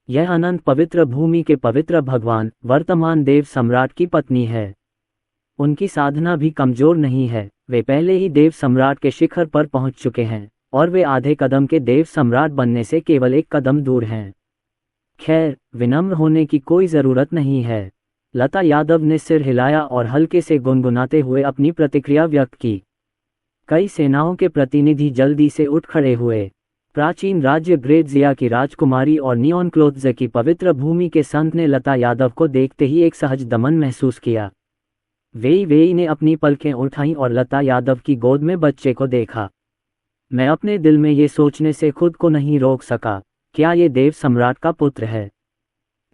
यह अनंत पवित्र भूमि के पवित्र भगवान, वर्तमान देव सम्राट की पत्नी है। उनकी साधना भी कमजोर नहीं है। वे पहले ही देव सम्राट के शिखर पर पहुंच चुके हैं और वे आधे कदम के देव सम्राट बनने से केवल एक कदम दूर हैं। खैर, विनम्र होने की कोई ज़रूरत नहीं है। लता यादव ने सिर हिलाया और हल्के से गुनगुनाते हुए अपनी प्रतिक्रिया व्यक्त की। कई सेनाओं के प्रतिनिधि जल्दी से उठ खड़े हुए। प्राचीन राज्य ग्रेजिया की राजकुमारी और नियॉन क्लोथ्स की पवित्र भूमि के संत ने लता यादव को देखते ही एक सहज दमन महसूस किया। वेई ने अपनी पलकें उठाईं और लता यादव की गोद में बच्चे को देखा। मैं अपने दिल में ये सोचने से खुद को नहीं रोक सका, क्या ये देव सम्राट का पुत्र है?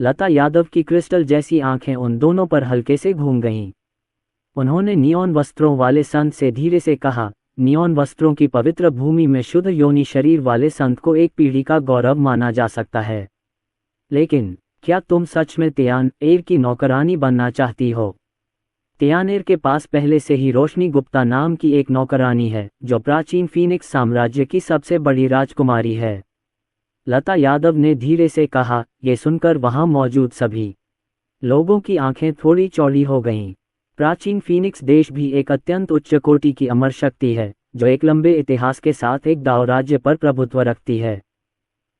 लता यादव की क्रिस्टल जैसी आंखें उन दोनों पर हल्के से घूम गईं। उन्होंने नियॉन वस्त्रों वाले संत से धीरे से कहा, नियॉन वस्त्रों की पवित्र भूमि में शुद्ध योनि शरीर वाले संत को एक पीढ़ी का गौरव माना जा सकता है। लेकिन क्या तुम सच में तियान-एर की नौकरानी बनना चाहती हो? तियान-एर के पास पहले से ही रोशनी गुप्ता नाम की एक नौकरानी है, जो प्राचीन फीनिक्स साम्राज्य की सबसे बड़ी राजकुमारी है। लता यादव ने धीरे से कहा। ये सुनकर वहां मौजूद सभी लोगों की आंखें थोड़ी चौड़ी हो गईं। प्राचीन फीनिक्स देश भी एक अत्यंत उच्च कोटि की अमर शक्ति है, जो एक लंबे इतिहास के साथ एक दाव राज्य पर प्रभुत्व रखती है।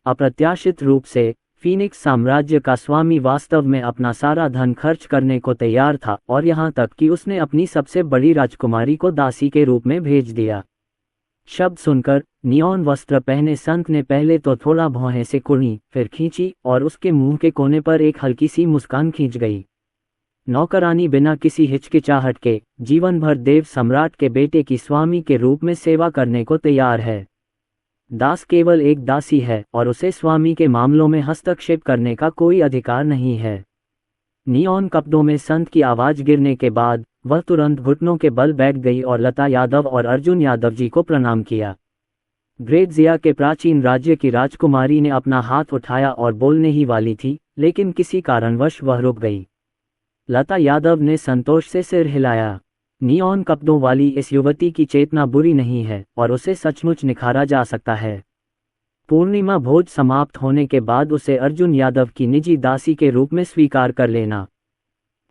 अप्रत्याशित रूप से फीनिक्स साम्राज्य का स्वामी वास्तव में अपना सारा धन खर्च करने को तैयार था, और यहाँ तक कि उसने अपनी सबसे बड़ी राजकुमारी को दासी के रूप में भेज दिया। शब्द सुनकर नियॉन वस्त्र पहने संत ने पहले तो थोड़ा भौहें से कुर्नी, फिर खींची और उसके मुंह के कोने पर एक हल्की सी मुस्कान खींच गई। नौकरानी बिना किसी हिचकिचाहट के जीवन भर देव सम्राट के बेटे की स्वामी के रूप में सेवा करने को तैयार है। दास केवल एक दासी है और उसे स्वामी के मामलों में हस्तक्षेप करने का कोई अधिकार नहीं है। नियॉन कपड़ों में संत की आवाज गिरने के बाद वह तुरंत घुटनों के बल बैठ गई और लता यादव और अर्जुन यादव जी को प्रणाम किया। ग्रेजिया के प्राचीन राज्य की राजकुमारी ने अपना हाथ उठाया और बोलने ही वाली थी, लेकिन किसी कारणवश वह रुक गई। लता यादव ने संतोष से सिर हिलाया। नियॉन कपड़ों वाली इस युवती की चेतना बुरी नहीं है और उसे सचमुच निखारा जा सकता है। पूर्णिमा भोज समाप्त होने के बाद उसे अर्जुन यादव की निजी दासी के रूप में स्वीकार कर लेना।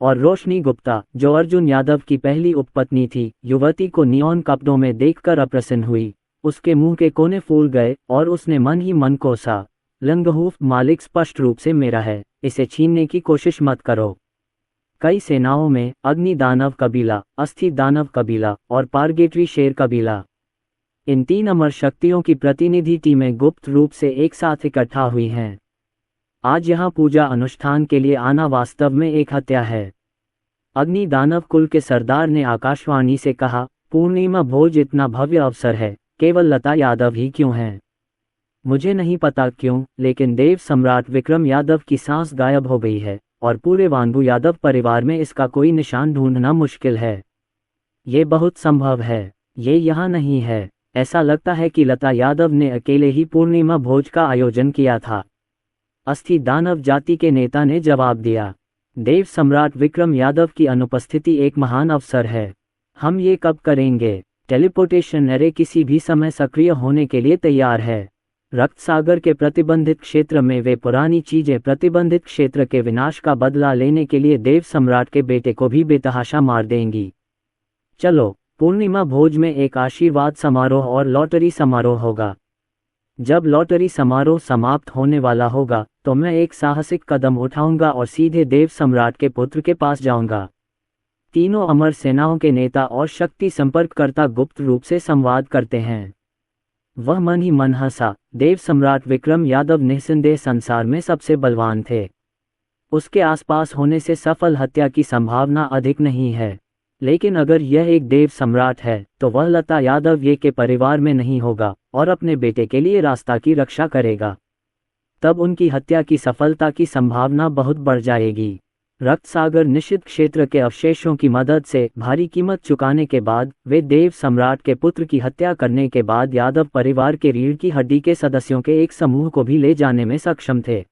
और रोशनी गुप्ता, जो अर्जुन यादव की पहली उपपत्नी थी, युवती को नियॉन कपड़ों में देखकर अप्रसन्न हुई। उसके मुंह के कोने फूल गए और उसने मन ही मन कोसा, लंगहूफ मालिक स्पष्ट रूप से मेरा है, इसे छीनने की कोशिश मत करो। कई सेनाओं में अग्नि दानव कबीला, अस्थि दानव कबीला और पारगेटरी शेर कबीला, इन तीन अमर शक्तियों की प्रतिनिधि टीमें गुप्त रूप से एक साथ इकट्ठा हुई हैं। आज यहाँ पूजा अनुष्ठान के लिए आना वास्तव में एक हत्या है। अग्नि दानव कुल के सरदार ने आकाशवाणी से कहा, पूर्णिमा भोज इतना भव्य अवसर है, केवल लता यादव ही क्यों हैं? मुझे नहीं पता क्यों, लेकिन देव सम्राट विक्रम यादव की सांस गायब हो गई है और पूरे वांगू यादव परिवार में इसका कोई निशान ढूंढना मुश्किल है। ये बहुत संभव है, ये यहाँ नहीं है। ऐसा लगता है कि लता यादव ने अकेले ही पूर्णिमा भोज का आयोजन किया था। अस्थि दानव जाति के नेता ने जवाब दिया, देव सम्राट विक्रम यादव की अनुपस्थिति एक महान अवसर है। हम ये कब करेंगे? टेलीपोर्टेशन एरे किसी भी समय सक्रिय होने के लिए तैयार है। रक्त सागर के प्रतिबंधित क्षेत्र में वे पुरानी चीजें प्रतिबंधित क्षेत्र के विनाश का बदला लेने के लिए देव सम्राट के बेटे को भी बेतहाशा मार देंगी। चलो, पूर्णिमा भोज में एक आशीर्वाद समारोह और लॉटरी समारोह होगा। जब लॉटरी समारोह समाप्त होने वाला होगा तो मैं एक साहसिक कदम उठाऊंगा और सीधे देव सम्राट के पुत्र के पास जाऊंगा। तीनों अमर सेनाओं के नेता और शक्ति संपर्ककर्ता गुप्त रूप से संवाद करते हैं। वह मन ही मन हंसा। देव सम्राट विक्रम यादव निस्संदेह संसार में सबसे बलवान थे। उसके आसपास होने से सफल हत्या की संभावना अधिक नहीं है, लेकिन अगर यह एक देव सम्राट है तो वह लता यादव ये के परिवार में नहीं होगा और अपने बेटे के लिए रास्ता की रक्षा करेगा। तब उनकी हत्या की सफलता की संभावना बहुत बढ़ जाएगी। रक्त सागर निषिद्ध क्षेत्र के अवशेषों की मदद से भारी कीमत चुकाने के बाद वे देव सम्राट के पुत्र की हत्या करने के बाद यादव परिवार के रीढ़ की हड्डी के सदस्यों के एक समूह को भी ले जाने में सक्षम थे।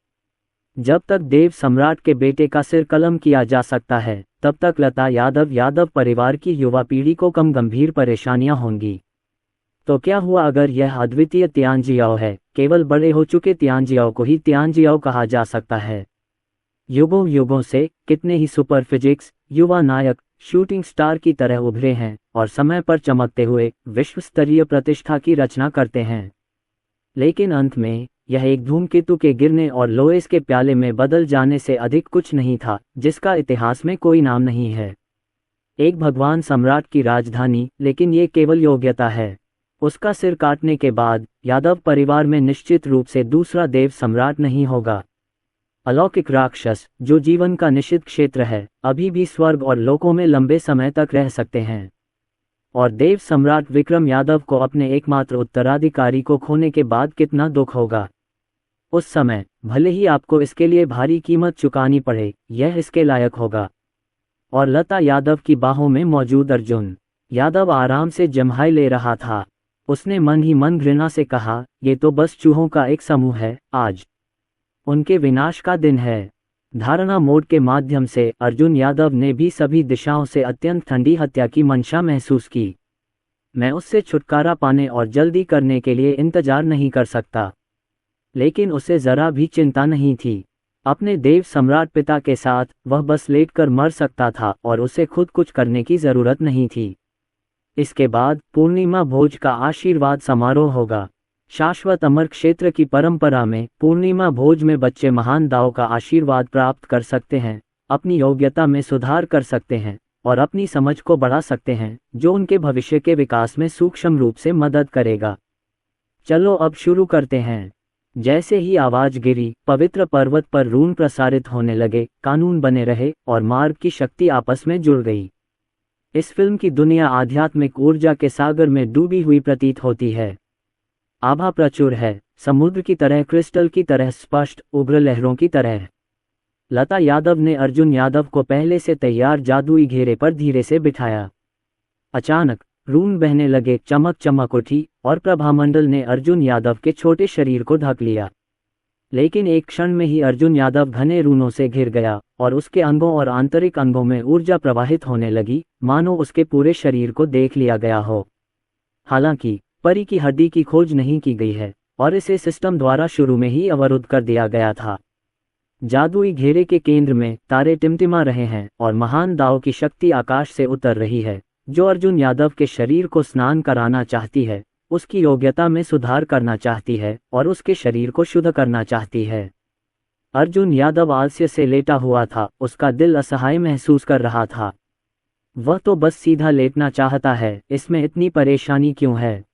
जब तक देव सम्राट के बेटे का सिर कलम किया जा सकता है, तब तक लता यादव परिवार की युवा पीढ़ी को कम गंभीर परेशानियां होंगी। तो क्या हुआ अगर यह अद्वितीय तियांजियाओ है? केवल बड़े हो चुके तियांजियाओ को ही तियांजियाओ कहा जा सकता है। युगों युगों से कितने ही सुपर फिजिक्स युवा नायक शूटिंग स्टार की तरह उभरे हैं और समय पर चमकते हुए विश्व स्तरीय प्रतिष्ठा की रचना करते हैं। लेकिन अंत में यह एक धूमकेतु के गिरने और लोएस के प्याले में बदल जाने से अधिक कुछ नहीं था, जिसका इतिहास में कोई नाम नहीं है। एक भगवान सम्राट की राजधानी, लेकिन ये केवल योग्यता है। उसका सिर काटने के बाद यादव परिवार में निश्चित रूप से दूसरा देव सम्राट नहीं होगा। अलौकिक राक्षस, जो जीवन का निषिद्ध क्षेत्र है, अभी भी स्वर्ग और लोकों में लंबे समय तक रह सकते हैं। और देव सम्राट विक्रम यादव को अपने एकमात्र उत्तराधिकारी को खोने के बाद कितना दुख होगा। उस समय भले ही आपको इसके लिए भारी कीमत चुकानी पड़े, यह इसके लायक होगा। और लता यादव की बाहों में मौजूद अर्जुन यादव आराम से जम्हाई ले रहा था। उसने मन ही मन घृणा से कहा, ये तो बस चूहों का एक समूह है, आज उनके विनाश का दिन है। धारणा मोड के माध्यम से अर्जुन यादव ने भी सभी दिशाओं से अत्यंत ठंडी हत्या की मंशा महसूस की। मैं उससे छुटकारा पाने और जल्दी करने के लिए इंतजार नहीं कर सकता। लेकिन उसे जरा भी चिंता नहीं थी। अपने देव सम्राट पिता के साथ वह बस लेटकर मर सकता था और उसे खुद कुछ करने की जरूरत नहीं थी। इसके बाद पूर्णिमा भोज का आशीर्वाद समारोह होगा। शाश्वत अमर क्षेत्र की परंपरा में पूर्णिमा भोज में बच्चे महान दाव का आशीर्वाद प्राप्त कर सकते हैं, अपनी योग्यता में सुधार कर सकते हैं और अपनी समझ को बढ़ा सकते हैं, जो उनके भविष्य के विकास में सूक्ष्म रूप से मदद करेगा। चलो अब शुरू करते हैं। जैसे ही आवाज गिरी, पवित्र पर्वत पर रून प्रसारित होने लगे, कानून बने रहे और मार्ग की शक्ति आपस में जुड़ गई। इस फिल्म की दुनिया आध्यात्मिक ऊर्जा के सागर में डूबी हुई प्रतीत होती है। आभा प्रचुर है, समुद्र की तरह, क्रिस्टल की तरह स्पष्ट, उग्र लहरों की तरह। लता यादव ने अर्जुन यादव को पहले से तैयार जादुई घेरे पर धीरे से बिठाया। अचानक रून बहने लगे, चमक चमक उठी और प्रभामंडल ने अर्जुन यादव के छोटे शरीर को ढक लिया। लेकिन एक क्षण में ही अर्जुन यादव घने रूनों से घिर गया और उसके अंगों और आंतरिक अंगों में ऊर्जा प्रवाहित होने लगी, मानो उसके पूरे शरीर को देख लिया गया हो। हालांकि परी की हड्डी की खोज नहीं की गई है और इसे सिस्टम द्वारा शुरू में ही अवरुद्ध कर दिया गया था। जादुई घेरे के केंद्र में तारे टिमटिमा रहे हैं और महान दाव की शक्ति आकाश से उतर रही है, जो अर्जुन यादव के शरीर को स्नान कराना चाहती है, उसकी योग्यता में सुधार करना चाहती है और उसके शरीर को शुद्ध करना चाहती है। अर्जुन यादव आलस्य से लेटा हुआ था, उसका दिल असहाय महसूस कर रहा था। वह तो बस सीधा लेटना चाहता है, इसमें इतनी परेशानी क्यों है?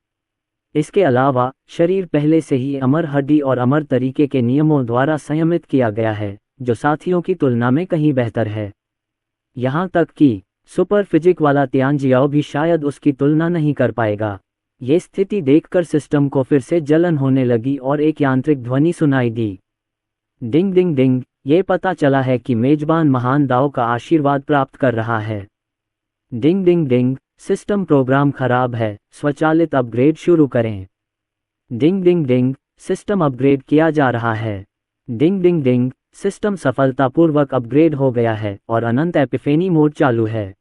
इसके अलावा शरीर पहले से ही अमर हड्डी और अमर तरीके के नियमों द्वारा संयमित किया गया है, जो साथियों की तुलना में कहीं बेहतर है। यहाँ तक कि सुपर फिजिक वाला तियांजियाओ भी शायद उसकी तुलना नहीं कर पाएगा। ये स्थिति देखकर सिस्टम को फिर से जलन होने लगी और एक यांत्रिक ध्वनि सुनाई दी। डिंग डिंग डिंग, ये पता चला है कि मेजबान महान दाव का आशीर्वाद प्राप्त कर रहा है। डिंग डिंग डिंग, सिस्टम प्रोग्राम खराब है, स्वचालित अपग्रेड शुरू करें। डिंग डिंग डिंग, सिस्टम अपग्रेड किया जा रहा है। डिंग डिंग डिंग, सिस्टम सफलतापूर्वक अपग्रेड हो गया है और अनंत एपिफेनी मोड चालू है।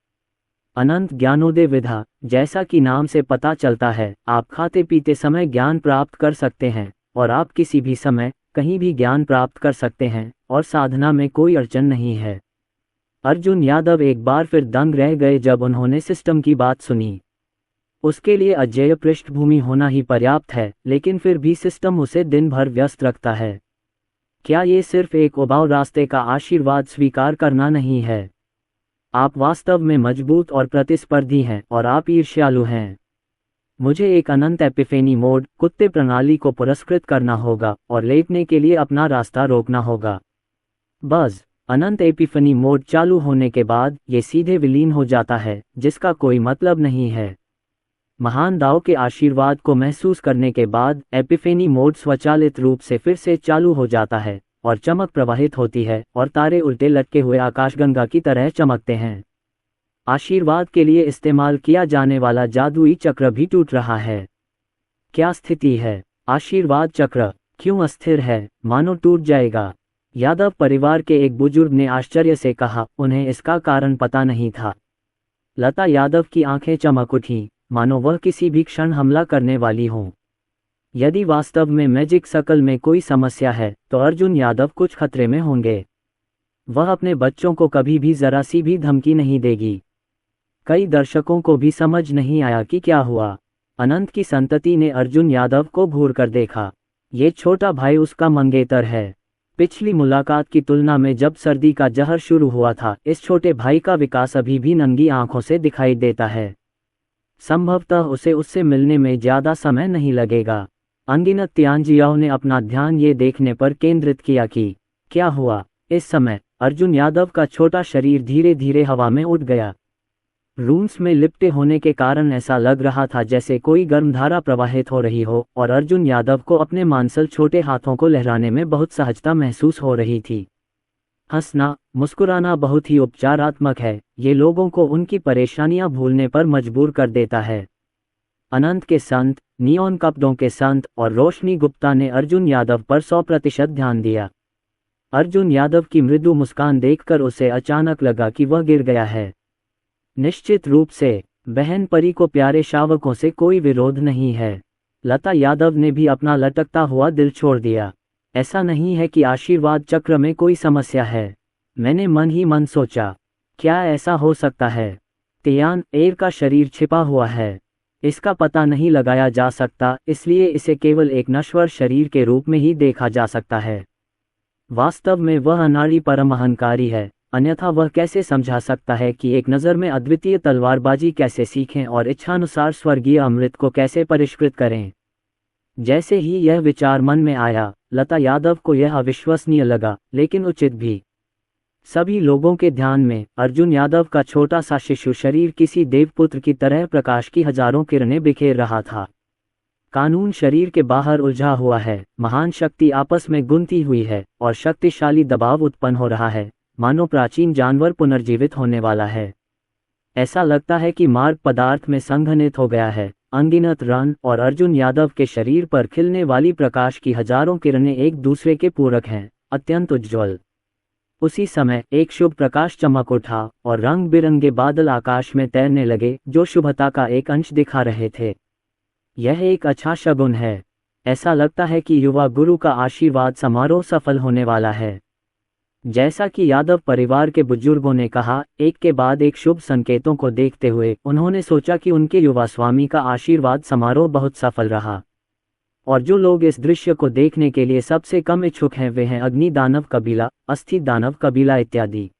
अनंत ज्ञानोदय विधा, जैसा कि नाम से पता चलता है, आप खाते पीते समय ज्ञान प्राप्त कर सकते हैं और आप किसी भी समय कहीं भी ज्ञान प्राप्त कर सकते हैं और साधना में कोई अड़चन नहीं है। अर्जुन यादव एक बार फिर दंग रह गए जब उन्होंने सिस्टम की बात सुनी। उसके लिए अजेय पृष्ठभूमि होना ही पर्याप्त है, लेकिन फिर भी सिस्टम उसे दिन भर व्यस्त रखता है। क्या ये सिर्फ एक उबाऊ रास्ते का आशीर्वाद स्वीकार करना नहीं है? आप वास्तव में मजबूत और प्रतिस्पर्धी हैं और आप ईर्ष्यालु हैं। मुझे एक अनंत एपिफेनी मोड कुत्ते प्रणाली को पुरस्कृत करना होगा और लेटने के लिए अपना रास्ता रोकना होगा। बस अनंत एपिफेनी मोड चालू होने के बाद ये सीधे विलीन हो जाता है, जिसका कोई मतलब नहीं है। महान दाव के आशीर्वाद को महसूस करने के बाद एपिफेनी मोड स्वचालित रूप से फिर से चालू हो जाता है और चमक प्रवाहित होती है और तारे उल्टे लटके हुए आकाशगंगा की तरह चमकते हैं। आशीर्वाद के लिए इस्तेमाल किया जाने वाला जादुई चक्र भी टूट रहा है। क्या स्थिति है? आशीर्वाद चक्र क्यों अस्थिर है, मानो टूट जाएगा। यादव परिवार के एक बुजुर्ग ने आश्चर्य से कहा, उन्हें इसका कारण पता नहीं था। लता यादव की आंखें चमक उठीं, मानो वह किसी भी क्षण हमला करने वाली हों। यदि वास्तव में मैजिक सर्कल में कोई समस्या है तो अर्जुन यादव कुछ खतरे में होंगे। वह अपने बच्चों को कभी भी जरा सी भी धमकी नहीं देगी। कई दर्शकों को भी समझ नहीं आया कि क्या हुआ। अनंत की संतति ने अर्जुन यादव को घूर कर देखा। ये छोटा भाई उसका मंगेतर है। पिछली मुलाकात की तुलना में जब सर्दी का जहर शुरू हुआ था, इस छोटे भाई का विकास अभी भी नंगी आंखों से दिखाई देता है। संभवतः उसे उससे मिलने में ज्यादा समय नहीं लगेगा। अनगिनत तियांजियाओं ने अपना ध्यान ये देखने पर केंद्रित किया कि क्या हुआ। इस समय अर्जुन यादव का छोटा शरीर धीरे धीरे हवा में उठ गया। रूम्स में लिपटे होने के कारण ऐसा लग रहा था जैसे कोई गर्म धारा प्रवाहित हो रही हो, और अर्जुन यादव को अपने मांसल छोटे हाथों को लहराने में बहुत सहजता महसूस हो रही थी। हंसना, मुस्कुराना बहुत ही उपचारात्मक है। ये लोगों को उनकी परेशानियां भूलने पर मजबूर कर देता है। अनंत के संत, नियॉन कपड़ों के संत और रोशनी गुप्ता ने अर्जुन यादव पर 100% ध्यान दिया। अर्जुन यादव की मृदु मुस्कान देखकर उसे अचानक लगा कि वह गिर गया है। निश्चित रूप से बहन परी को प्यारे शावकों से कोई विरोध नहीं है। लता यादव ने भी अपना लटकता हुआ दिल छोड़ दिया। ऐसा नहीं है कि आशीर्वाद चक्र में कोई समस्या है। मैंने मन ही मन सोचा, क्या ऐसा हो सकता है? तियान एर का शरीर छिपा हुआ है। इसका पता नहीं लगाया जा सकता, इसलिए इसे केवल एक नश्वर शरीर के रूप में ही देखा जा सकता है। वास्तव में वह अनाड़ी परम अहंकारी है, अन्यथा वह कैसे समझा सकता है कि एक नज़र में अद्वितीय तलवारबाजी कैसे सीखें और इच्छानुसार स्वर्गीय अमृत को कैसे परिष्कृत करें। जैसे ही यह विचार मन में आया, लता यादव को यह अविश्वसनीय लगा, लेकिन उचित भी। सभी लोगों के ध्यान में अर्जुन यादव का छोटा सा शिशु शरीर किसी देवपुत्र की तरह प्रकाश की हजारों किरणें बिखेर रहा था। कानून शरीर के बाहर उलझा हुआ है, महान शक्ति आपस में गुंथी हुई है और शक्तिशाली दबाव उत्पन्न हो रहा है, मानो प्राचीन जानवर पुनर्जीवित होने वाला है। ऐसा लगता है कि मार्ग पदार्थ में संघनित हो गया है। अनगिनत रन और अर्जुन यादव के शरीर पर खिलने वाली प्रकाश की हजारों किरणें एक दूसरे के पूरक हैं, अत्यंत उज्ज्वल। उसी समय एक शुभ प्रकाश चमक उठा और रंग बिरंगे बादल आकाश में तैरने लगे, जो शुभता का एक अंश दिखा रहे थे। यह एक अच्छा शगुन है। ऐसा लगता है कि युवा गुरु का आशीर्वाद समारोह सफल होने वाला है। जैसा कि यादव परिवार के बुजुर्गों ने कहा, एक के बाद एक शुभ संकेतों को देखते हुए उन्होंने सोचा कि उनके युवा स्वामी का आशीर्वाद समारोह बहुत सफल रहा। और जो लोग इस दृश्य को देखने के लिए सबसे कम इच्छुक हैं वे हैं अग्नि दानव कबीला, अस्थि दानव कबीला इत्यादि।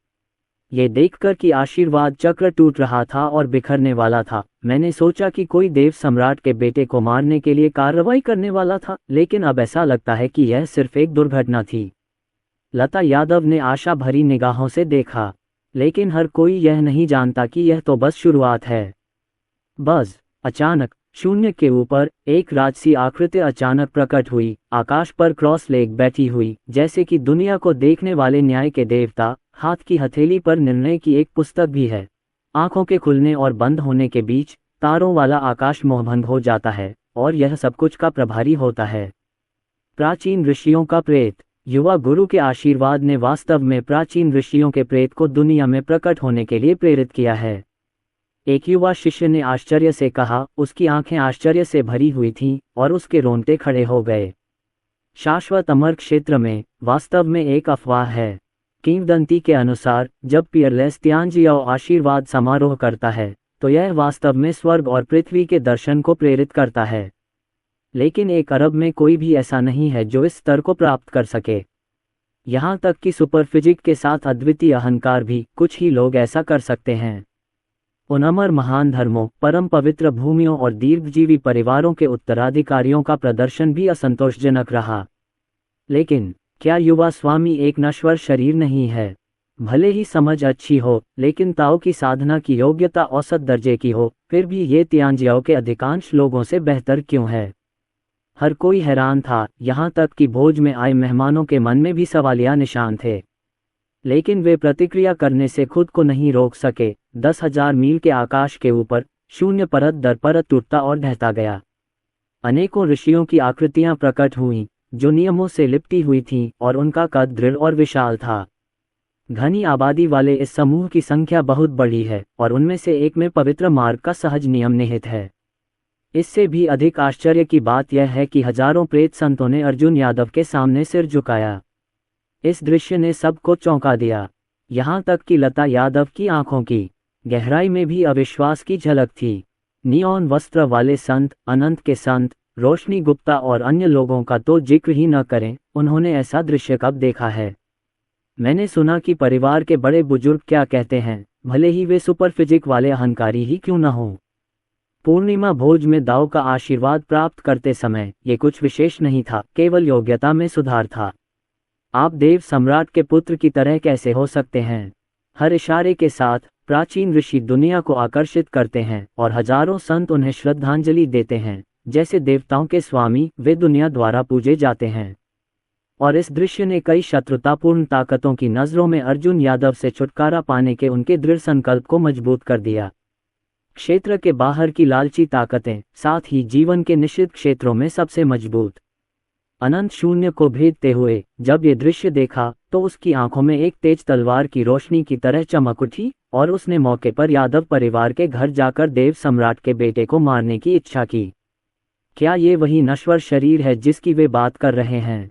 ये देखकर कि आशीर्वाद चक्र टूट रहा था और बिखरने वाला था, मैंने सोचा कि कोई देव सम्राट के बेटे को मारने के लिए कार्रवाई करने वाला था, लेकिन अब ऐसा लगता है कि यह सिर्फ एक दुर्घटना थी। लता यादव ने आशा भरी निगाहों से देखा, लेकिन हर कोई यह नहीं जानता कि यह तो बस शुरुआत है। बस अचानक शून्य के ऊपर एक राजसी आकृति अचानक प्रकट हुई, आकाश पर क्रॉस लेग बैठी हुई, जैसे कि दुनिया को देखने वाले न्याय के देवता। हाथ की हथेली पर निर्णय की एक पुस्तक भी है। आंखों के खुलने और बंद होने के बीच तारों वाला आकाश मोहभंग हो जाता है और यह सब कुछ का प्रभारी होता है। प्राचीन ऋषियों का प्रेत। युवा गुरु के आशीर्वाद ने वास्तव में प्राचीन ऋषियों के प्रेत को दुनिया में प्रकट होने के लिए प्रेरित किया है। एक युवा शिष्य ने आश्चर्य से कहा, उसकी आंखें आश्चर्य से भरी हुई थीं और उसके रोंगटे खड़े हो गए। शाश्वत अमर क्षेत्र में वास्तव में एक अफवाह है। किंवदंती के अनुसार जब पियरलेस तियांजियाओ आशीर्वाद समारोह करता है तो यह वास्तव में स्वर्ग और पृथ्वी के दर्शन को प्रेरित करता है। लेकिन एक अरब में कोई भी ऐसा नहीं है जो इस स्तर को प्राप्त कर सके। यहाँ तक कि सुपरफिजिक के साथ अद्वितीय अहंकार भी कुछ ही लोग ऐसा कर सकते हैं। उन अमर महान धर्मों, परम पवित्र भूमियों और दीर्घजीवी परिवारों के उत्तराधिकारियों का प्रदर्शन भी असंतोषजनक रहा। लेकिन क्या युवा स्वामी एक नश्वर शरीर नहीं है? भले ही समझ अच्छी हो, लेकिन ताओ की साधना की योग्यता औसत दर्जे की हो, फिर भी ये तियांजियाओ के अधिकांश लोगों से बेहतर क्यों है? हर कोई हैरान था, यहाँ तक कि भोज में आए मेहमानों के मन में भी सवालिया निशान थे। लेकिन वे प्रतिक्रिया करने से खुद को नहीं रोक सके। 10,000 मील के आकाश के ऊपर शून्य परत दर परत टूटता और ढहता गया। अनेकों ऋषियों की आकृतियां प्रकट हुईं, जो नियमों से लिपटी हुई थीं और उनका कद दृढ़ और विशाल था। घनी आबादी वाले इस समूह की संख्या बहुत बड़ी है और उनमें से एक में पवित्र मार्ग का सहज नियम निहित है। इससे भी अधिक आश्चर्य की बात यह है कि हजारों प्रेत संतों ने अर्जुन यादव के सामने सिर झुकाया। इस दृश्य ने सबको चौंका दिया, यहाँ तक कि लता यादव की आंखों की गहराई में भी अविश्वास की झलक थी। नियॉन वस्त्र वाले संत, अनंत के संत, रोशनी गुप्ता और अन्य लोगों का तो जिक्र ही न करें, उन्होंने ऐसा दृश्य कब देखा है। मैंने सुना कि परिवार के बड़े बुजुर्ग क्या कहते हैं, भले ही वे सुपरफिजिक वाले अहंकारी ही क्यों न हों। पूर्णिमा भोज में दाऊ का आशीर्वाद प्राप्त करते समय ये कुछ विशेष नहीं था, केवल योग्यता में सुधार था। आप देव सम्राट के पुत्र की तरह कैसे हो सकते हैं। हर इशारे के साथ प्राचीन ऋषि दुनिया को आकर्षित करते हैं और हजारों संत उन्हें श्रद्धांजलि देते हैं, जैसे देवताओं के स्वामी वे दुनिया द्वारा पूजे जाते हैं। और इस दृश्य ने कई शत्रुतापूर्ण ताकतों की नज़रों में अर्जुन यादव से छुटकारा पाने के उनके दृढ़ संकल्प को मजबूत कर दिया। क्षेत्र के बाहर की लालची ताकतें, साथ ही जीवन के निश्चित क्षेत्रों में सबसे मजबूत अनंत शून्य को भेदते हुए जब ये दृश्य देखा तो उसकी आंखों में एक तेज तलवार की रोशनी की तरह चमक उठी और उसने मौके पर यादव परिवार के घर जाकर देव सम्राट के बेटे को मारने की इच्छा की। क्या ये वही नश्वर शरीर है जिसकी वे बात कर रहे हैं।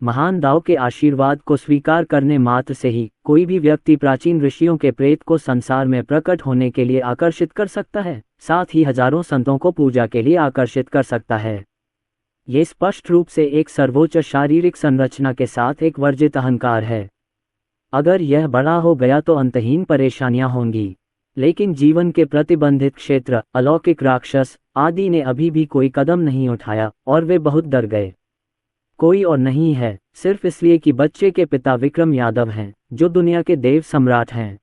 महान दाऊ के आशीर्वाद को स्वीकार करने मात्र से ही कोई भी व्यक्ति प्राचीन ऋषियों के प्रेत को संसार में प्रकट होने के लिए आकर्षित कर सकता है, साथ ही हजारों संतों को पूजा के लिए आकर्षित कर सकता है। ये स्पष्ट रूप से एक सर्वोच्च शारीरिक संरचना के साथ एक वर्जित अहंकार है। अगर यह बड़ा हो गया तो अंतहीन परेशानियां होंगी, लेकिन जीवन के प्रतिबंधित क्षेत्र, अलौकिक राक्षस आदि ने अभी भी कोई कदम नहीं उठाया और वे बहुत डर गए। कोई और नहीं है, सिर्फ इसलिए कि बच्चे के पिता विक्रम यादव हैं, जो दुनिया के देव सम्राट हैं।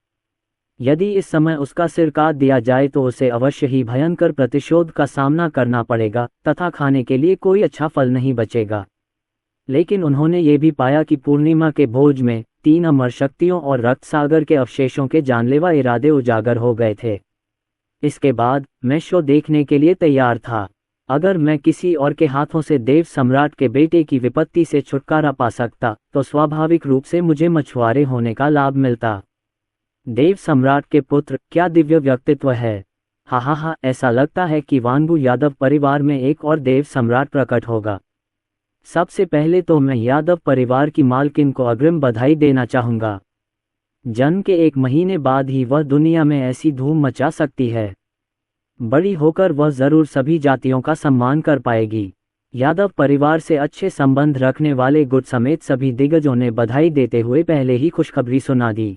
यदि इस समय उसका सिर काट दिया जाए तो उसे अवश्य ही भयंकर प्रतिशोध का सामना करना पड़ेगा तथा खाने के लिए कोई अच्छा फल नहीं बचेगा। लेकिन उन्होंने ये भी पाया कि पूर्णिमा के भोज में 3 अमर शक्तियों और रक्त सागर के अवशेषों के जानलेवा इरादे उजागर हो गए थे। इसके बाद मैं शो देखने के लिए तैयार था। अगर मैं किसी और के हाथों से देव सम्राट के बेटे की विपत्ति से छुटकारा पा सकता तो स्वाभाविक रूप से मुझे मछुआरे होने का लाभ मिलता। देव सम्राट के पुत्र, क्या दिव्य व्यक्तित्व है। हा, ऐसा लगता है कि वानगु यादव परिवार में एक और देव सम्राट प्रकट होगा। सबसे पहले तो मैं यादव परिवार की मालकिन को अग्रिम बधाई देना चाहूँगा। जन्म के 1 महीने बाद ही वह दुनिया में ऐसी धूम मचा सकती है। बड़ी होकर वह जरूर सभी जातियों का सम्मान कर पाएगी। यादव परिवार से अच्छे संबंध रखने वाले गुट समेत सभी दिग्गजों ने बधाई देते हुए पहले ही खुशखबरी सुना दी।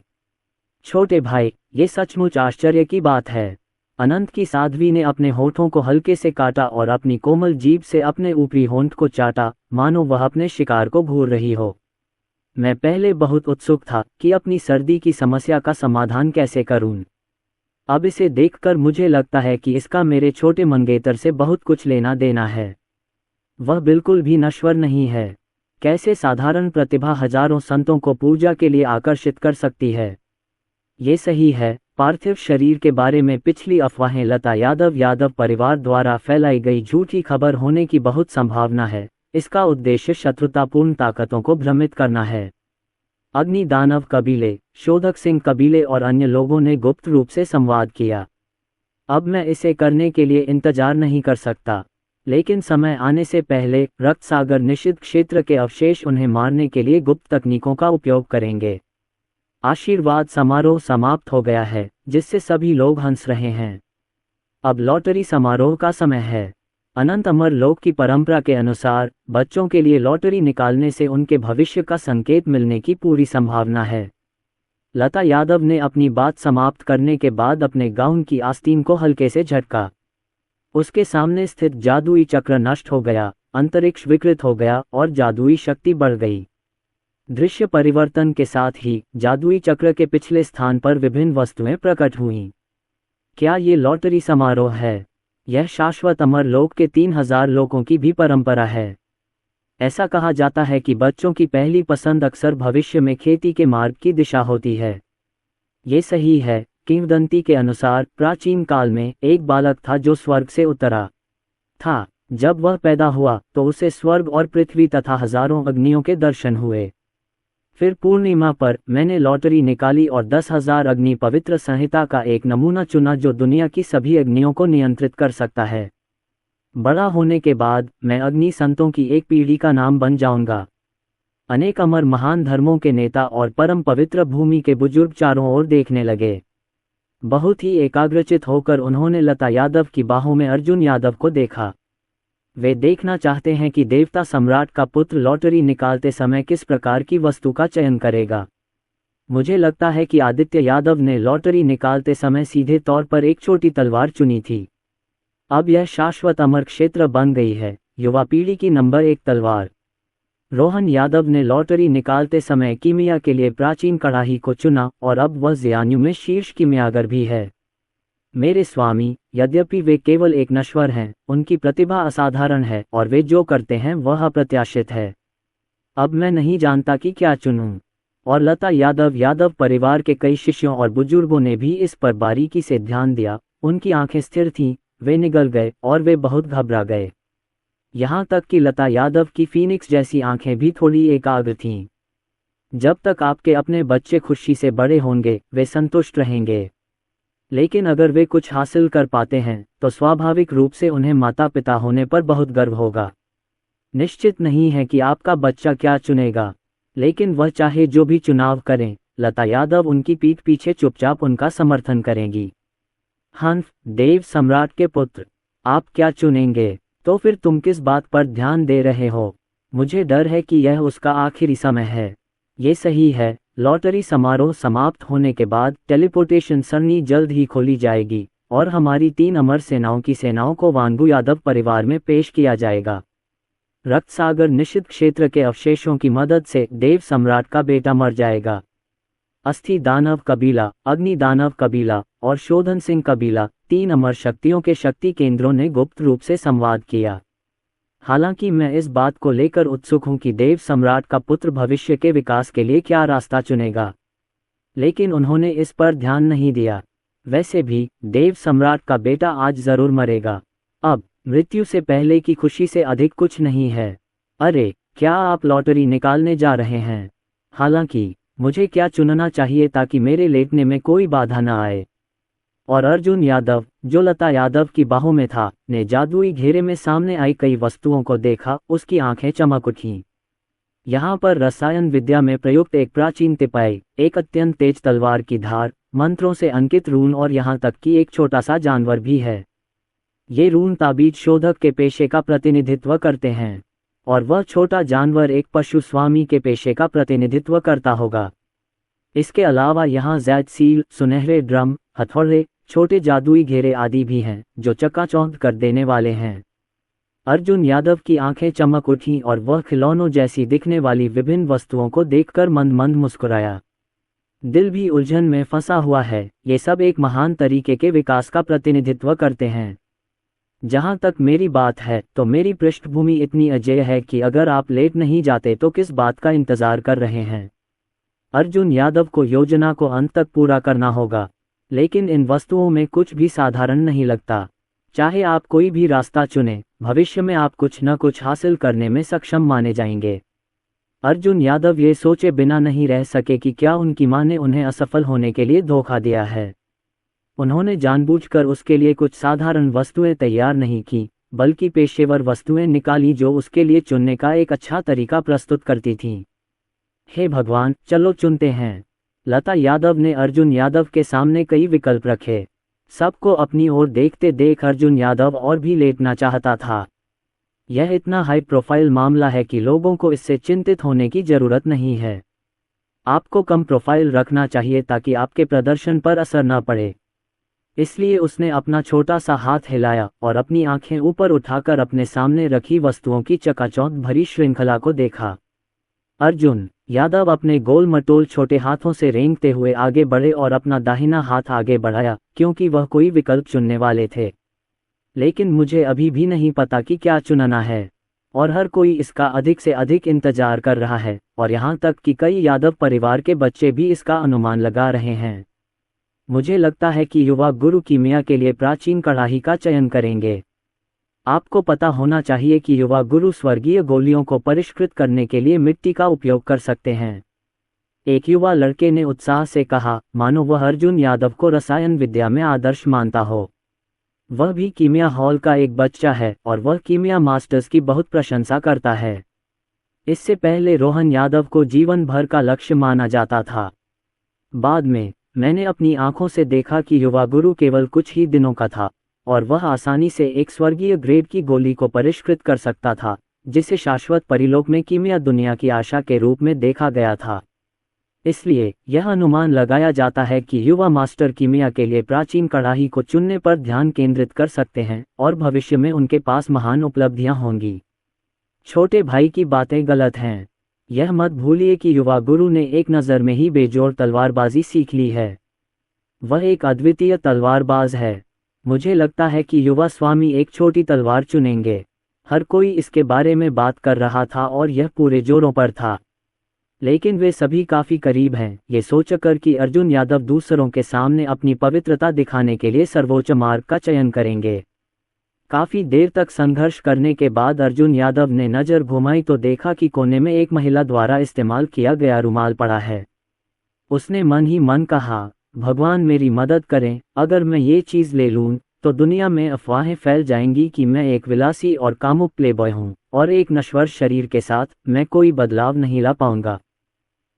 छोटे भाई, ये सचमुच आश्चर्य की बात है। अनंत की साध्वी ने अपने होठों को हल्के से काटा और अपनी कोमल जीभ से अपने ऊपरी होंठ को चाटा, मानो वह अपने शिकार को घूर रही हो। मैं पहले बहुत उत्सुक था कि अपनी सर्दी की समस्या का समाधान कैसे करूं। अब इसे देखकर मुझे लगता है कि इसका मेरे छोटे मंगेतर से बहुत कुछ लेना देना है। वह बिल्कुल भी नश्वर नहीं है। कैसे साधारण प्रतिभा हजारों संतों को पूजा के लिए आकर्षित कर सकती है। ये सही है, पार्थिव शरीर के बारे में पिछली अफवाहें लता यादव परिवार द्वारा फैलाई गई झूठी खबर होने की बहुत संभावना है। इसका उद्देश्य शत्रुतापूर्ण ताकतों को भ्रमित करना है। अग्नि दानव कबीले, शोधक सिंह कबीले और अन्य लोगों ने गुप्त रूप से संवाद किया। अब मैं इसे करने के लिए इंतजार नहीं कर सकता, लेकिन समय आने से पहले रक्त सागर निषिद्ध क्षेत्र के अवशेष उन्हें मारने के लिए गुप्त तकनीकों का उपयोग करेंगे। आशीर्वाद समारोह समाप्त हो गया है, जिससे सभी लोग हंस रहे हैं। अब लॉटरी समारोह का समय है। अनंत अमर लोक की परंपरा के अनुसार बच्चों के लिए लॉटरी निकालने से उनके भविष्य का संकेत मिलने की पूरी संभावना है। लता यादव ने अपनी बात समाप्त करने के बाद अपने गाउन की आस्तीन को हल्के से झटका। उसके सामने स्थित जादुई चक्र नष्ट हो गया, अंतरिक्ष विकृत हो गया और जादुई शक्ति बढ़ गई। दृश्य परिवर्तन के साथ ही जादुई चक्र के पिछले स्थान पर विभिन्न वस्तुएं प्रकट हुईं। क्या ये लॉटरी समारोह है? यह शाश्वत अमर लोक के 3000 लोगों की भी परंपरा है। ऐसा कहा जाता है कि बच्चों की पहली पसंद अक्सर भविष्य में खेती के मार्ग की दिशा होती है। ये सही है। किंवदंती के अनुसार प्राचीन काल में एक बालक था जो स्वर्ग से उतरा था। जब वह पैदा हुआ तो उसे स्वर्ग और पृथ्वी तथा हजारों अग्नियों के दर्शन हुए। फिर पूर्णिमा पर मैंने लॉटरी निकाली और 10,000 अग्नि पवित्र संहिता का एक नमूना चुना जो दुनिया की सभी अग्नियों को नियंत्रित कर सकता है। बड़ा होने के बाद मैं अग्नि संतों की एक पीढ़ी का नाम बन जाऊंगा। अनेक अमर महान धर्मों के नेता और परम पवित्र भूमि के बुजुर्ग चारों ओर देखने लगे। बहुत ही एकाग्रचित होकर उन्होंने लता यादव की बाहों में अर्जुन यादव को देखा। वे देखना चाहते हैं कि देवता सम्राट का पुत्र लॉटरी निकालते समय किस प्रकार की वस्तु का चयन करेगा। मुझे लगता है कि आदित्य यादव ने लॉटरी निकालते समय सीधे तौर पर एक छोटी तलवार चुनी थी। अब यह शाश्वत अमर क्षेत्र बन गई है। युवा पीढ़ी की नंबर 1 तलवार। रोहन यादव ने लॉटरी निकालते समय कीमिया के लिए प्राचीन कड़ाही को चुना और अब वह जेएनयू में शीर्ष कीमियागर भी है। मेरे स्वामी, यद्यपि वे केवल एक नश्वर हैं, उनकी प्रतिभा असाधारण है और वे जो करते हैं वह अप्रत्याशित है। अब मैं नहीं जानता कि क्या चुनूं। और लता यादव परिवार के कई शिष्यों और बुजुर्गों ने भी इस पर बारीकी से ध्यान दिया। उनकी आंखें स्थिर थीं, वे निगल गए और वे बहुत घबरा गए। यहाँ तक कि लता यादव की फीनिक्स जैसी आंखें भी थोड़ी एकाग्र थीं। जब तक आपके अपने बच्चे खुशी से बड़े होंगे वे संतुष्ट रहेंगे, लेकिन अगर वे कुछ हासिल कर पाते हैं तो स्वाभाविक रूप से उन्हें माता पिता होने पर बहुत गर्व होगा। निश्चित नहीं है कि आपका बच्चा क्या चुनेगा, लेकिन वह चाहे जो भी चुनाव करें, लता यादव उनकी पीठ पीछे चुपचाप उनका समर्थन करेंगी। हंस, देव सम्राट के पुत्र, आप क्या चुनेंगे? तो फिर तुम किस बात पर ध्यान दे रहे हो? मुझे डर है कि यह उसका आखिरी समय है। ये सही है। लॉटरी समारोह समाप्त होने के बाद टेलीपोर्टेशन सरनी जल्द ही खोली जाएगी और हमारी 3 अमर सेनाओं की सेनाओं को वांगू यादव परिवार में पेश किया जाएगा। रक्तसागर निषिद्ध क्षेत्र के अवशेषों की मदद से देव सम्राट का बेटा मर जाएगा। अस्थि दानव कबीला, अग्नि दानव कबीला और शोधन सिंह कबीला, 3 अमर शक्तियों के शक्ति केंद्रों ने गुप्त रूप से संवाद किया। हालांकि मैं इस बात को लेकर उत्सुक हूं कि देव सम्राट का पुत्र भविष्य के विकास के लिए क्या रास्ता चुनेगा, लेकिन उन्होंने इस पर ध्यान नहीं दिया। वैसे भी देव सम्राट का बेटा आज जरूर मरेगा। अब मृत्यु से पहले की खुशी से अधिक कुछ नहीं है। अरे, क्या आप लॉटरी निकालने जा रहे हैं? हालांकि मुझे क्या चुनना चाहिए ताकि मेरे लेटने में कोई बाधा न आए? और अर्जुन यादव, जो लता यादव की बाहों में था, ने जादुई घेरे में सामने आई कई वस्तुओं को देखा। उसकी आंखें चमक उठीं। यहाँ पर रसायन विद्या में प्रयुक्त एक प्राचीन तिपाई, एक अत्यंत तेज तलवार की धार, मंत्रों से अंकित रून और यहाँ तक कि एक छोटा सा जानवर भी है। ये रून ताबीज शोधक के पेशे का प्रतिनिधित्व करते हैं और वह छोटा जानवर एक पशु स्वामी के पेशे का प्रतिनिधित्व करता होगा। इसके अलावा यहाँ जैद सील, सुनहरे ड्रम, हथौड़े, छोटे जादुई घेरे आदि भी हैं जो चकाचौंध कर देने वाले हैं। अर्जुन यादव की आंखें चमक उठीं और वह खिलौनों जैसी दिखने वाली विभिन्न वस्तुओं को देखकर मंद मंद मुस्कुराया। दिल भी उलझन में फंसा हुआ है। ये सब एक महान तरीके के विकास का प्रतिनिधित्व करते हैं। जहां तक मेरी बात है तो मेरी पृष्ठभूमि इतनी अजेय है कि अगर आप लेट नहीं जाते तो किस बात का इंतजार कर रहे हैं? अर्जुन यादव को योजना को अंत तक पूरा करना होगा, लेकिन इन वस्तुओं में कुछ भी साधारण नहीं लगता। चाहे आप कोई भी रास्ता चुनें, भविष्य में आप कुछ न कुछ हासिल करने में सक्षम माने जाएंगे। अर्जुन यादव ये सोचे बिना नहीं रह सके कि क्या उनकी मां ने उन्हें असफल होने के लिए धोखा दिया है। उन्होंने जानबूझकर उसके लिए कुछ साधारण वस्तुएं तैयार नहीं की, बल्कि पेशेवर वस्तुएं निकाली जो उसके लिए चुनने का एक अच्छा तरीका प्रस्तुत करती थीं। हे भगवान, चलो चुनते हैं। लता यादव ने अर्जुन यादव के सामने कई विकल्प रखे। सबको अपनी ओर देखते देख अर्जुन यादव और भी लेटना चाहता था। यह इतना हाई प्रोफाइल मामला है कि लोगों को इससे चिंतित होने की जरूरत नहीं है। आपको कम प्रोफाइल रखना चाहिए ताकि आपके प्रदर्शन पर असर न पड़े। इसलिए उसने अपना छोटा सा हाथ हिलाया और अपनी आंखें ऊपर उठाकर अपने सामने रखी वस्तुओं की चकाचौंध भरी श्रृंखला को देखा। अर्जुन यादव अपने गोल मटोल छोटे हाथों से रेंगते हुए आगे बढ़े और अपना दाहिना हाथ आगे बढ़ाया, क्योंकि वह कोई विकल्प चुनने वाले थे। लेकिन मुझे अभी भी नहीं पता कि क्या चुनना है, और हर कोई इसका अधिक से अधिक इंतजार कर रहा है, और यहाँ तक कि कई यादव परिवार के बच्चे भी इसका अनुमान लगा रहे हैं। मुझे लगता है कि युवा गुरु कीमिया के लिए प्राचीन कड़ाही का चयन करेंगे। आपको पता होना चाहिए कि युवा गुरु स्वर्गीय गोलियों को परिष्कृत करने के लिए मिट्टी का उपयोग कर सकते हैं। एक युवा लड़के ने उत्साह से कहा, मानो वह अर्जुन यादव को रसायन विद्या में आदर्श मानता हो। वह भी कीमिया हॉल का एक बच्चा है और वह कीमिया मास्टर्स की बहुत प्रशंसा करता है। इससे पहले रोहन यादव को जीवन भर का लक्ष्य माना जाता था। बाद में मैंने अपनी आंखों से देखा कि युवा गुरु केवल कुछ ही दिनों का था और वह आसानी से एक स्वर्गीय ग्रेड की गोली को परिष्कृत कर सकता था, जिसे शाश्वत परिलोक में कीमिया दुनिया की आशा के रूप में देखा गया था। इसलिए यह अनुमान लगाया जाता है कि युवा मास्टर कीमिया के लिए प्राचीन कड़ाही को चुनने पर ध्यान केंद्रित कर सकते हैं और भविष्य में उनके पास महान उपलब्धियां होंगी। छोटे भाई की बातें गलत हैं। यह मत भूलिए कि युवा गुरु ने एक नज़र में ही बेजोड़ तलवारबाजी सीख ली है। वह एक अद्वितीय तलवारबाज है। मुझे लगता है कि युवा स्वामी एक छोटी तलवार चुनेंगे। हर कोई इसके बारे में बात कर रहा था और यह पूरे जोरों पर था। लेकिन वे सभी काफ़ी करीब हैं, ये सोचकर कि अर्जुन यादव दूसरों के सामने अपनी पवित्रता दिखाने के लिए सर्वोच्च मार्ग का चयन करेंगे। काफ़ी देर तक संघर्ष करने के बाद अर्जुन यादव ने नज़र घुमाई तो देखा कि कोने में एक महिला द्वारा इस्तेमाल किया गया रुमाल पड़ा है। उसने मन ही मन कहा, भगवान मेरी मदद करें, अगर मैं ये चीज़ ले लूँ तो दुनिया में अफवाहें फैल जाएंगी कि मैं एक विलासी और कामुक प्लेबॉय हूँ और एक नश्वर शरीर के साथ मैं कोई बदलाव नहीं ला पाऊंगा।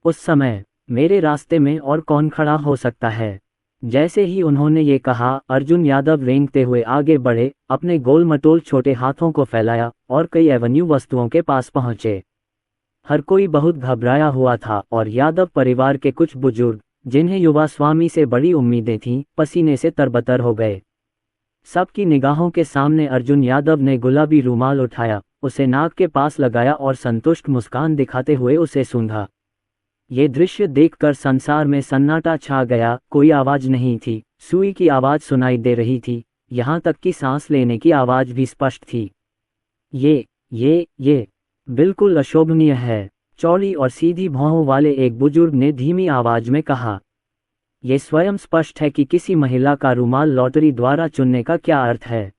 उस समय मेरे रास्ते में और कौन खड़ा हो सकता है। जैसे ही उन्होंने ये कहा, अर्जुन यादव रेंगते हुए आगे बढ़े, अपने गोल मटोल छोटे हाथों को फैलाया और कई एवेन्यू वस्तुओं के पास पहुंचे। हर कोई बहुत घबराया हुआ था और यादव परिवार के कुछ बुजुर्ग, जिन्हें युवा स्वामी से बड़ी उम्मीदें थीं, पसीने से तरबतर हो गए। सबकी निगाहों के सामने अर्जुन यादव ने गुलाबी रुमाल उठाया, उसे नाक के पास लगाया और संतुष्ट मुस्कान दिखाते हुए उसे सूंघा। ये दृश्य देखकर संसार में सन्नाटा छा गया। कोई आवाज नहीं थी, सुई की आवाज सुनाई दे रही थी, यहाँ तक कि सांस लेने की आवाज भी स्पष्ट थी। ये बिल्कुल अशोभनीय है, चौड़ी और सीधी भौहों वाले एक बुजुर्ग ने धीमी आवाज में कहा। ये स्वयं स्पष्ट है कि किसी महिला का रुमाल लॉटरी द्वारा चुनने का क्या अर्थ है।